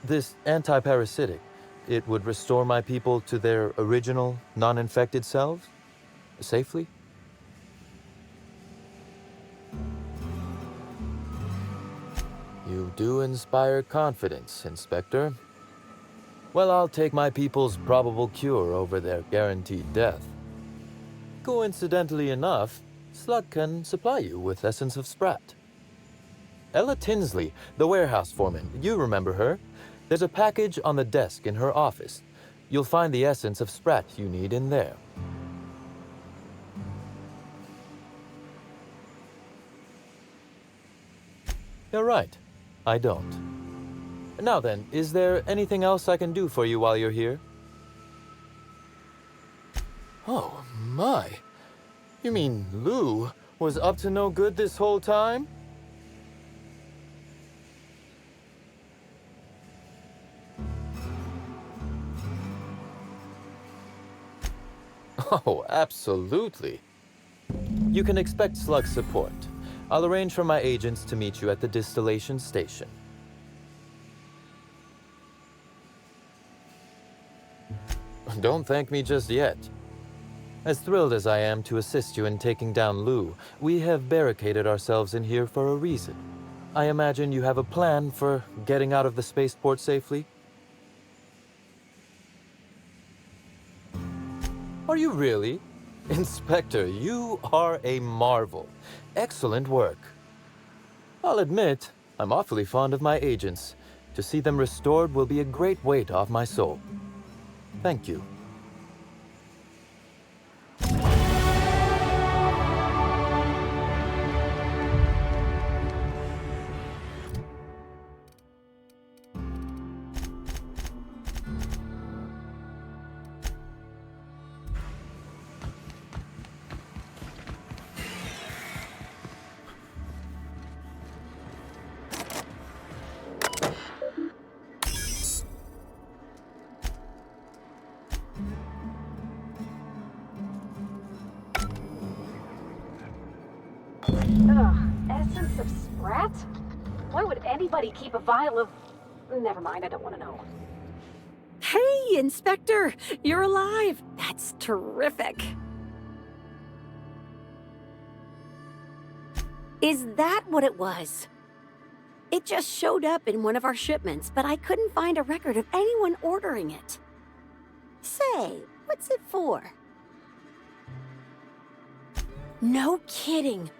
This anti-parasitic, it would restore my people to their original, non-infected selves? Safely? You do inspire confidence, Inspector. Well, I'll take my people's probable cure over their guaranteed death. Coincidentally enough, Slug can supply you with Essence of Sprat. Ella Tinsley, the warehouse foreman, you remember her? There's a package on the desk in her office. You'll find the Essence of Sprat you need in there. You're right. I don't. Now then, is there anything else I can do for you while you're here? Oh, my. You mean Lou was up to no good this whole time? Oh, absolutely. You can expect Slug support. I'll arrange for my agents to meet you at the distillation station. Don't thank me just yet. As thrilled as I am to assist you in taking down Lou, we have barricaded ourselves in here for a reason. I imagine you have a plan for getting out of the spaceport safely? Are you really? Inspector, you are a marvel. Excellent work. I'll admit, I'm awfully fond of my agents. To see them restored will be a great weight off my soul. Thank you. Ugh, essence of Sprat? Why would anybody keep a vial of... Never mind, I don't want to know. Hey, Inspector! You're alive! That's terrific! Is that what it was? It just showed up in one of our shipments, but I couldn't find a record of anyone ordering it. Say, what's it for? No kidding.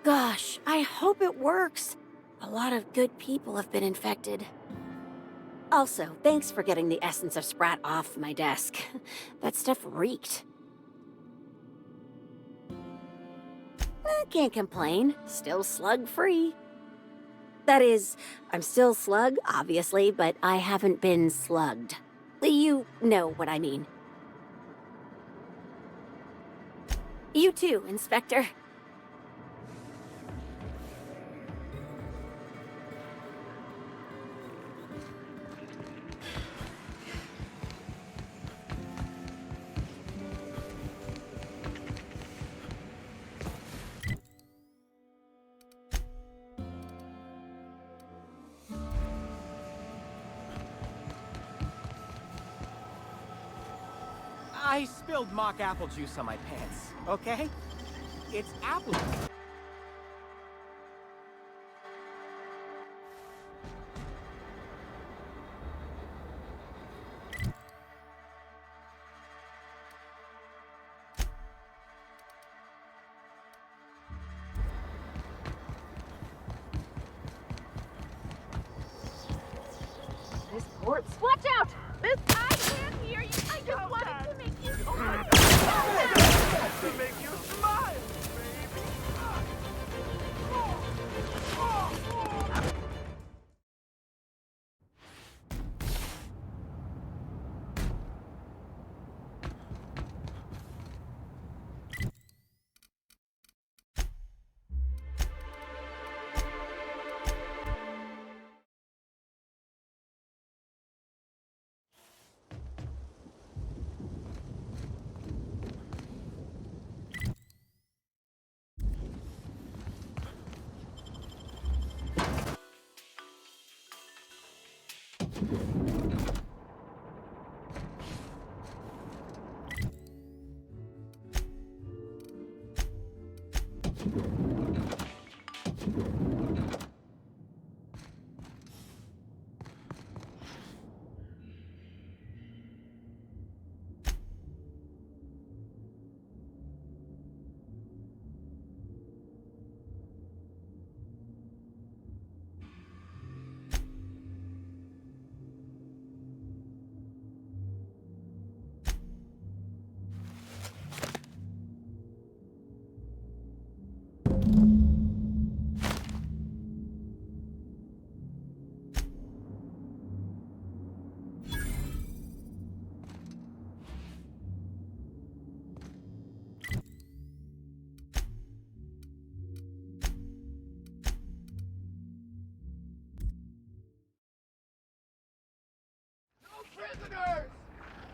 Gosh, I hope it works. A lot of good people have been infected. Also, thanks for getting the Essence of Sprat off my desk. That stuff reeked. Can't complain. Still slug-free. That is, I'm still slug, obviously, but I haven't been slugged. You know what I mean. You too, Inspector. I spilled mock apple juice on my pants, okay? It's apple juice. This port's... Watch out! This... I can't hear you! I just wanted to make you... Oh my God. To make you smile, baby.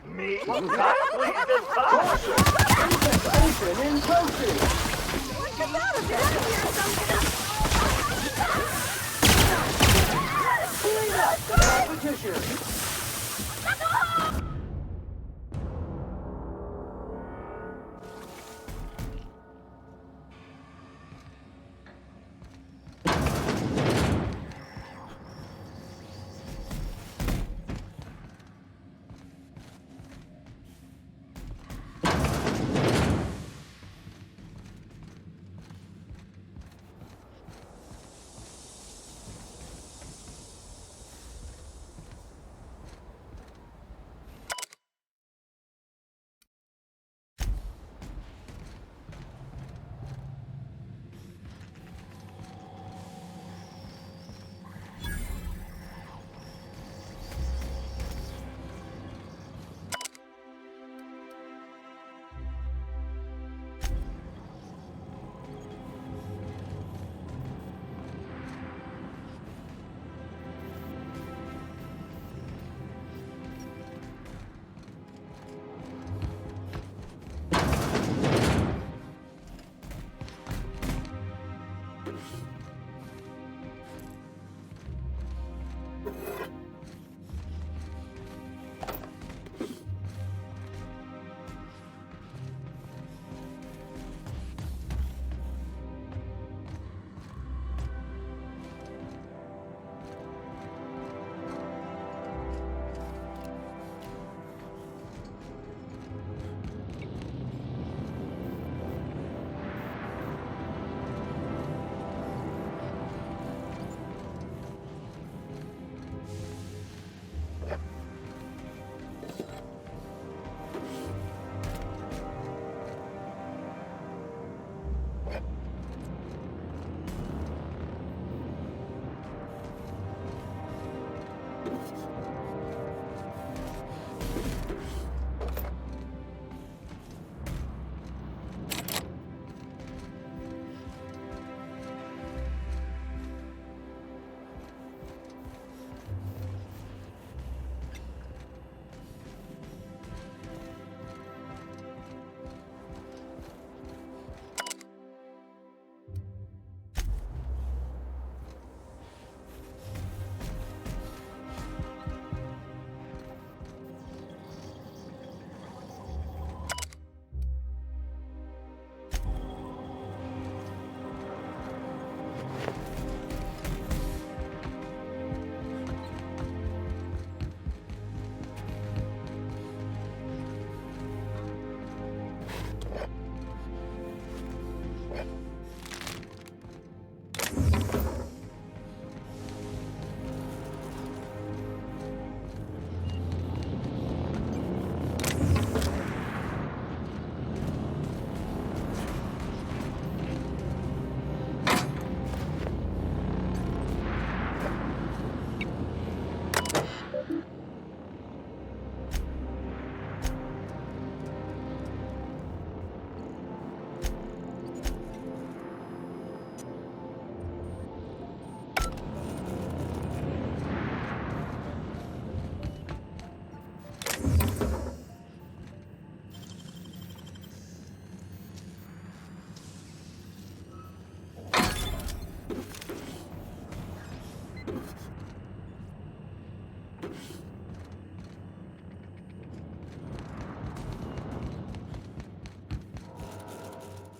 Me? Not please this time! Infestation encroaching! Get out of here, Clean up the competition!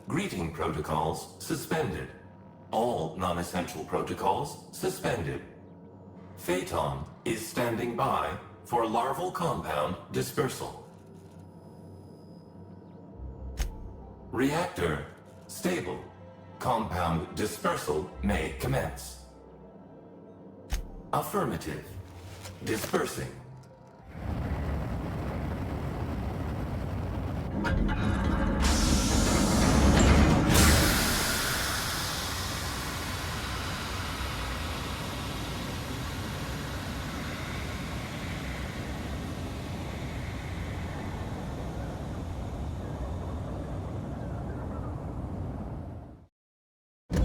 Greeting protocols suspended. All non-essential protocols suspended. Phaeton is standing by for larval compound dispersal. Reactor stable. Compound dispersal may commence. Affirmative. Dispersing.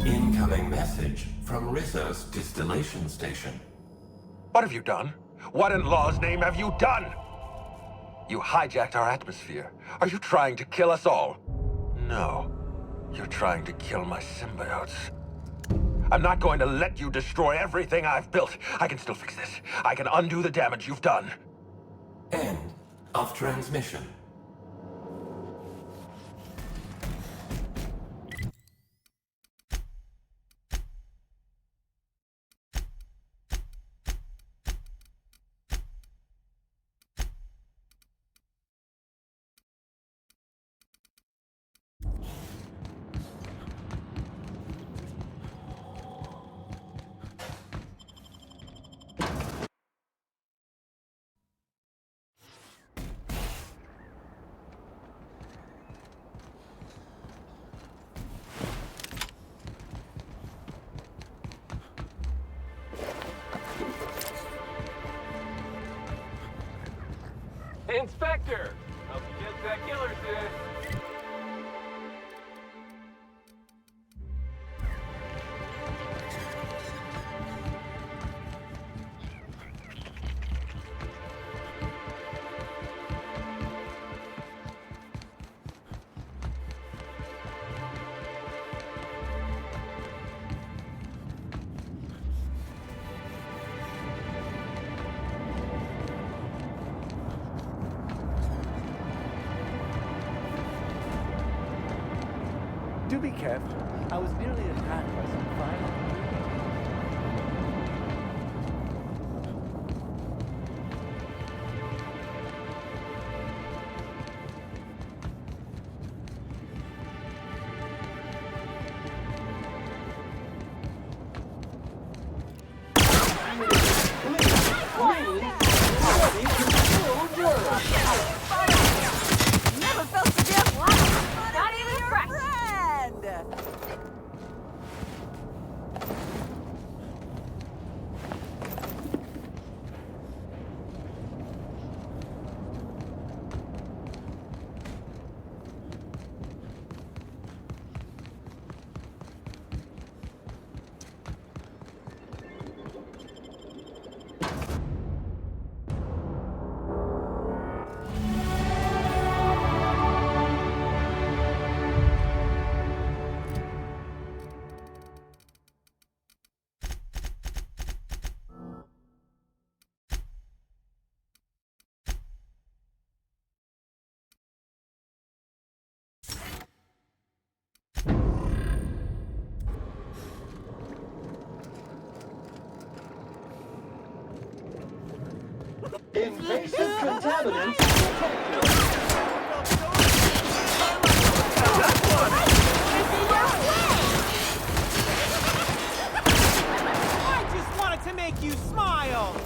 Incoming message from Rizzo's distillation station. What have you done? What in law's name have you done? You hijacked our atmosphere. Are you trying to kill us all? No. You're trying to kill my symbiotes. I'm not going to let you destroy everything I've built. I can still fix this. I can undo the damage you've done. End of transmission. Inspector! Help you get that killer, sis. Do be careful. I was nearly attacked by some violent. Never felt so damn loud. Not even your friend. Invasive contaminants detected. I just wanted to make you smile!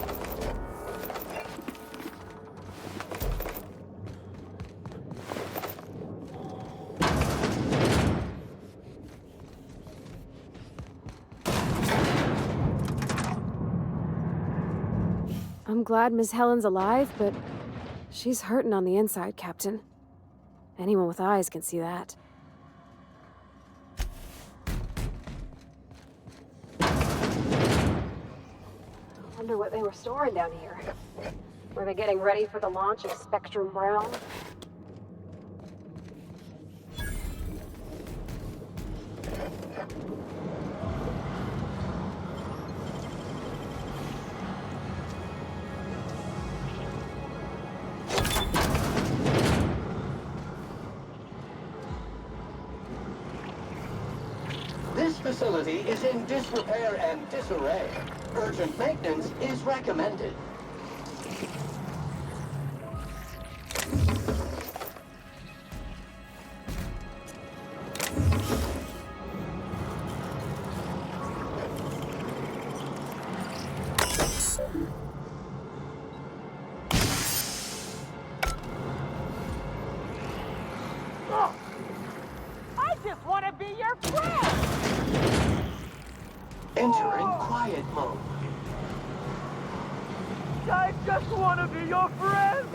I'm glad Miss Helen's alive, but she's hurting on the inside, Captain. Anyone with eyes can see that. I wonder what they were storing down here. Were they getting ready for the launch of Spectrum Brown? This facility is in disrepair and disarray. Urgent maintenance is recommended. I just want to be your friend! Entering quiet mode. I just want to be your friend!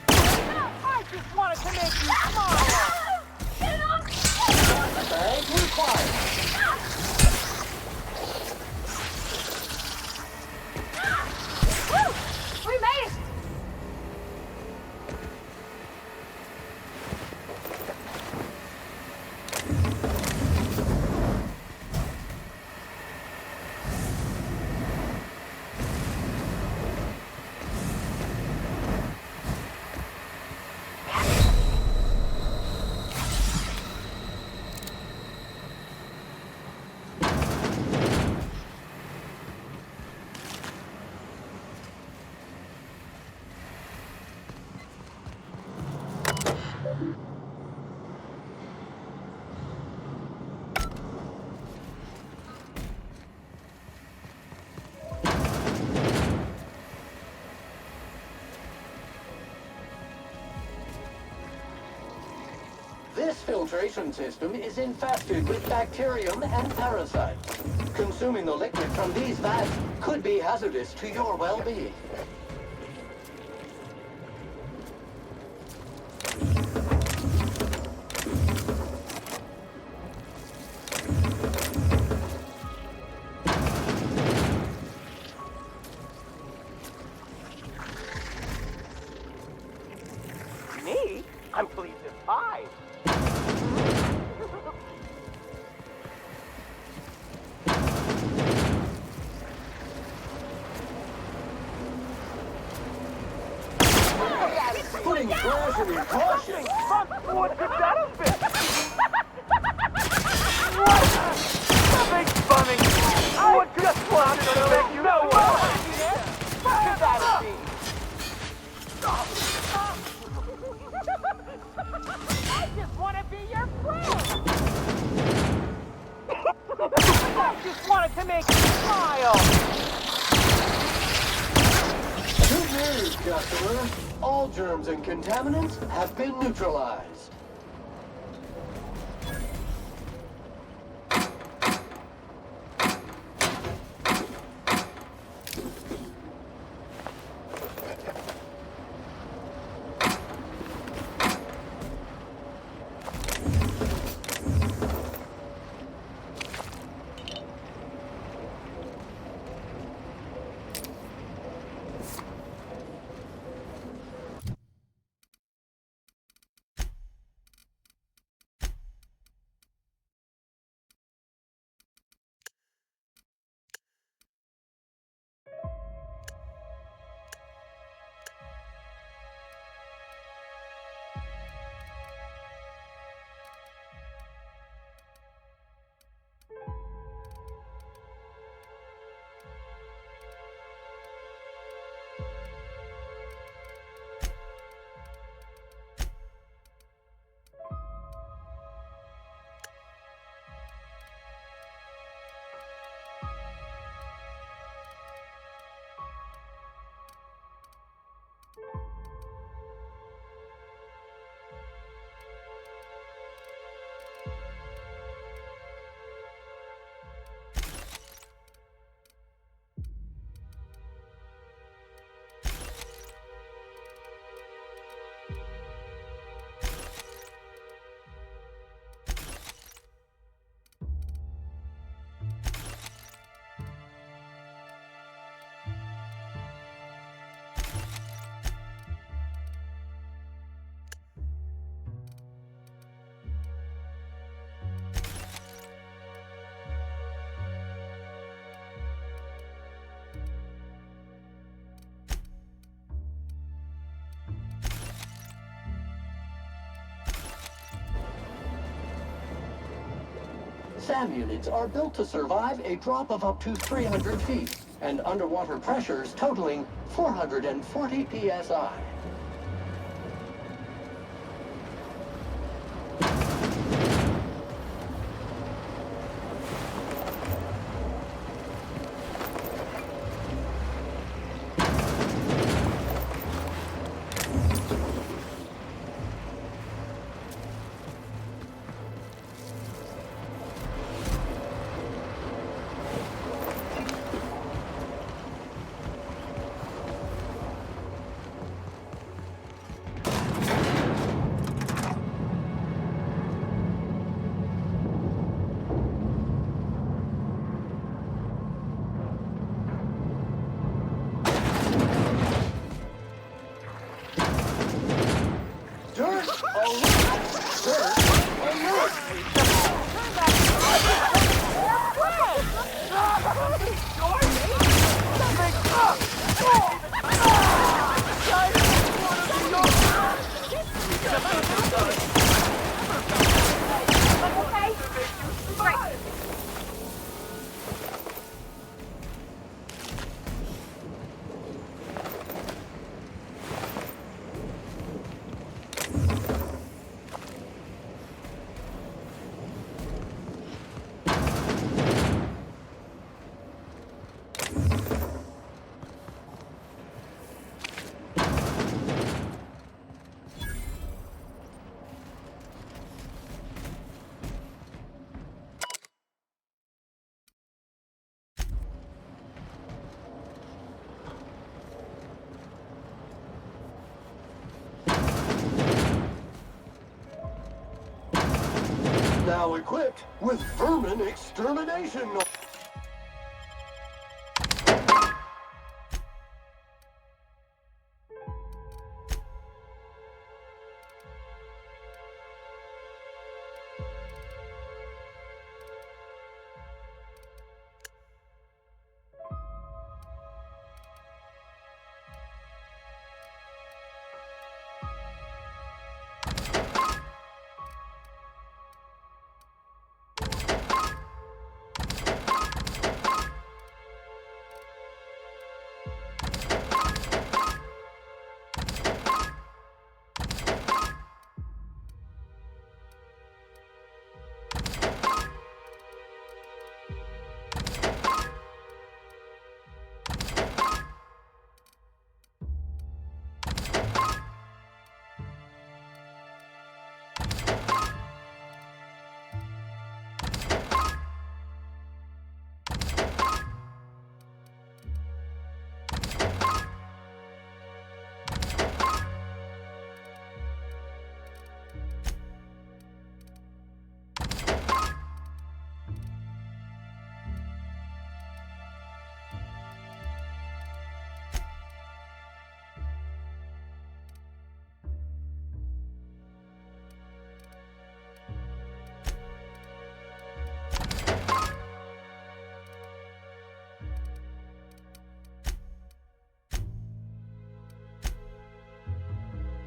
I just wanted to make you smile! Bag required. filtration system is infested with bacterium and parasites. Consuming the liquid from these vats could be hazardous to your well-being. Me? I'm pleased as pie. Putting pressure in caution. What's the benefit? What? Nothing funny. I just wanted to make you know what could that be? I just want to be your friend. I just wanted to make you smile. Good news, customer. All germs and contaminants have been neutralized. SAM units are built to survive a drop of up to 300 feet and underwater pressures totaling 440 psi. now equipped with vermin extermination.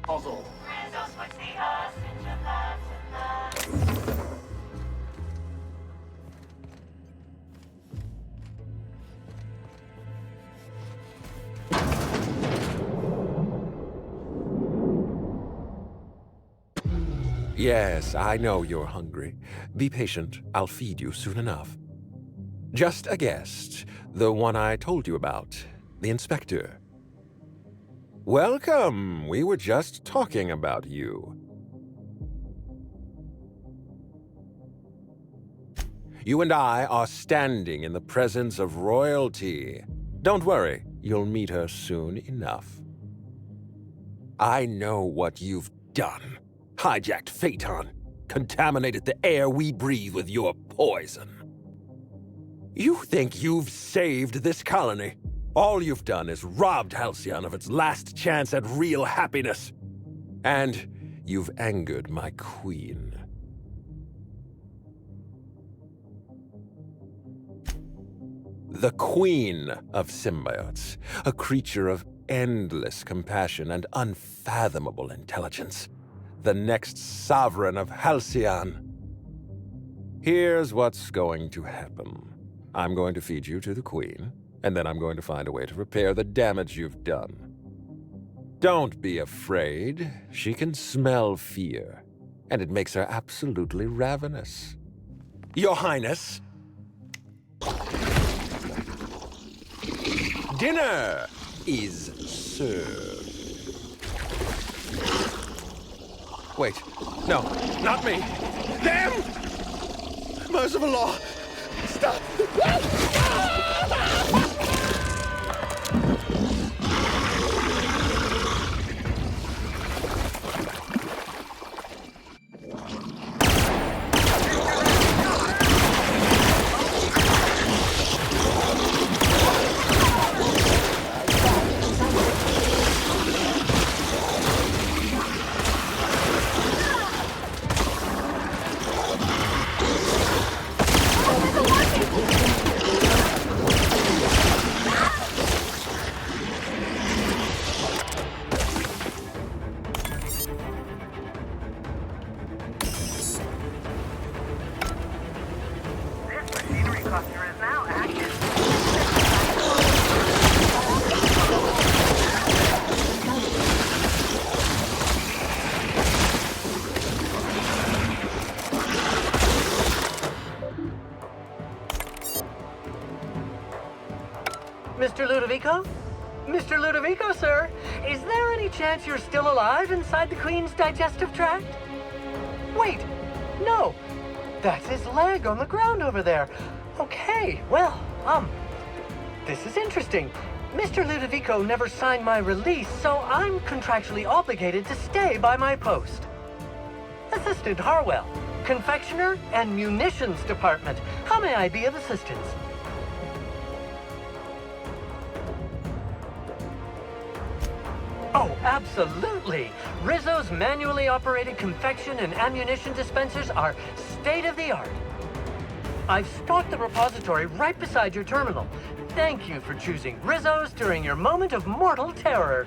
Puzzle. Yes, I know you're hungry. Be patient. I'll feed you soon enough. Just a guest. The one I told you about. The inspector. Welcome. We were just talking about you. You and I are standing in the presence of royalty. Don't worry, you'll meet her soon enough. I know what you've done. Hijacked Phaeton, contaminated the air we breathe with your poison. You think you've saved this colony? All you've done is robbed Halcyon of its last chance at real happiness. And you've angered my queen. The queen of symbiotes, a creature of endless compassion and unfathomable intelligence. The next sovereign of Halcyon. Here's what's going to happen. I'm going to feed you to the queen, and then I'm going to find a way to repair the damage you've done. Don't be afraid. She can smell fear, and it makes her absolutely ravenous. Your Highness, dinner is served. Wait, no, not me. Damn! Merciful law, stop! Mr. Ludovico? Mr. Ludovico, sir? Is there any chance you're still alive inside the Queen's digestive tract? Wait, no. That's his leg on the ground over there. Okay, well, this is interesting. Mr. Ludovico never signed my release, so I'm contractually obligated to stay by my post. Assistant Harwell, confectioner and munitions department. How may I be of assistance? Oh, absolutely! Rizzo's manually operated confection and ammunition dispensers are state-of-the-art. I've stocked the repository right beside your terminal. Thank you for choosing Rizzo's during your moment of mortal terror.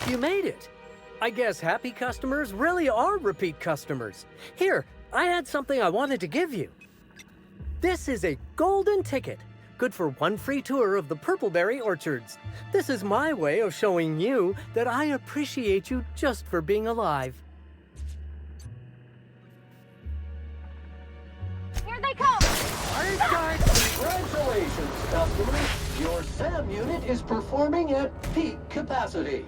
You made it! I guess happy customers really are repeat customers. Here, I had something I wanted to give you. This is a golden ticket, good for one free tour of the Purpleberry Orchards. This is my way of showing you that I appreciate you just for being alive. Here they come! Congratulations, customers! Your SAM unit is performing at peak capacity.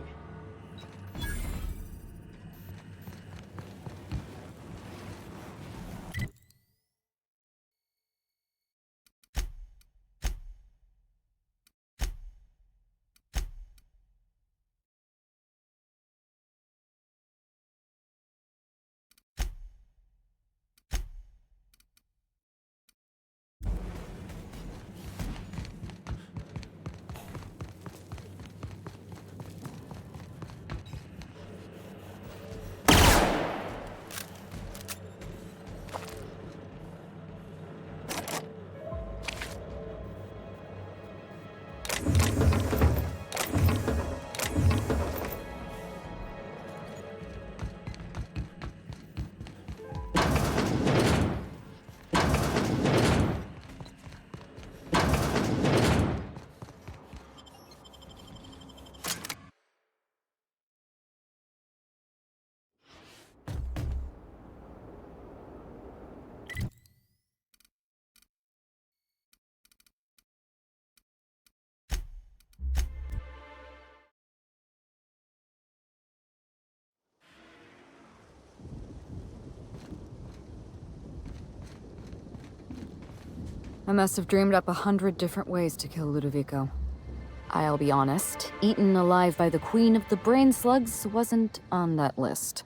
I must have dreamed up 100 different ways to kill Ludovico. I'll be honest, eaten alive by the Queen of the Brain Slugs wasn't on that list.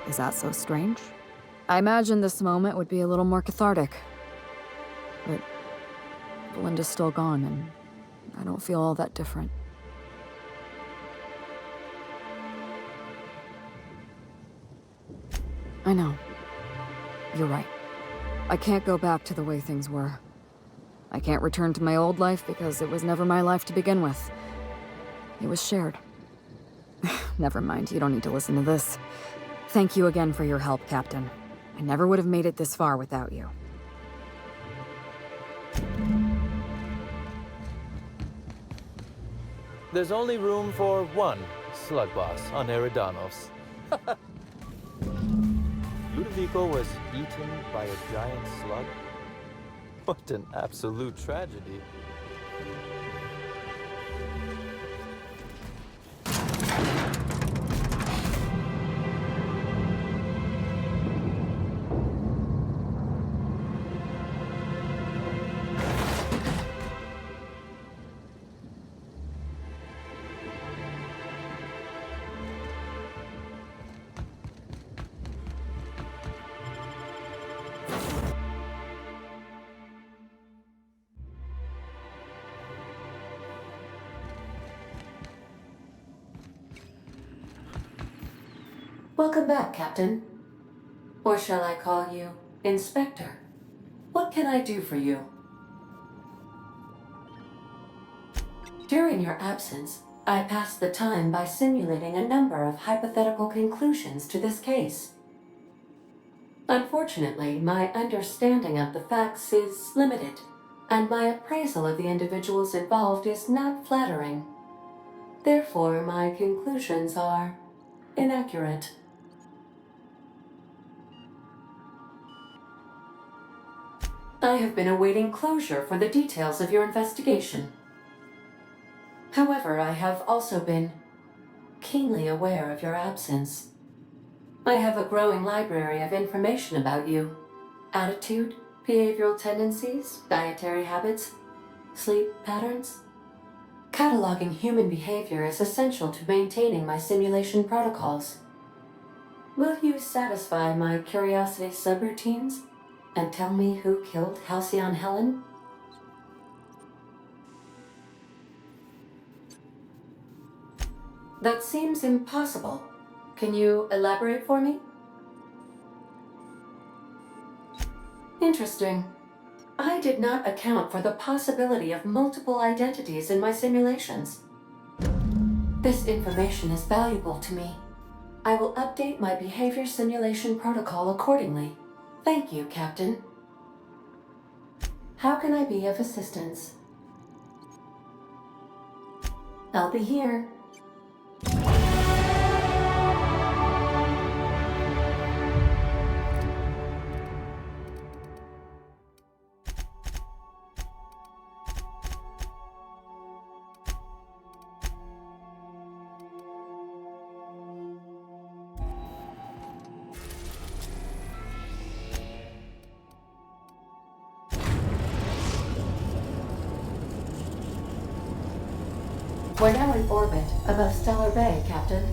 Is that so strange? I imagined this moment would be a little more cathartic. But Belinda's still gone, and I don't feel all that different. I know. You're right. I can't go back to the way things were. I can't return to my old life because it was never my life to begin with. It was shared. Never mind, you don't need to listen to this. Thank you again for your help, Captain. I never would have made it this far without you. There's only room for one slug boss on Eridanos. Ludovico was eaten by a giant slug? What an absolute tragedy. Welcome back, Captain. Or shall I call you Inspector? What can I do for you? During your absence, I passed the time by simulating a number of hypothetical conclusions to this case. Unfortunately, my understanding of the facts is limited, and my appraisal of the individuals involved is not flattering. Therefore, my conclusions are inaccurate. I have been awaiting closure for the details of your investigation. However, I have also been keenly aware of your absence. I have a growing library of information about you. Attitude, behavioral tendencies, dietary habits, sleep patterns. Cataloging human behavior is essential to maintaining my simulation protocols. Will you satisfy my curiosity subroutines and tell me who killed Halcyon Helen? That seems impossible. Can you elaborate for me? Interesting. I did not account for the possibility of multiple identities in my simulations. This information is valuable to me. I will update my behavior simulation protocol accordingly. Thank you, Captain. How can I be of assistance? I'll be here. We're now in orbit above Stellar Bay, Captain.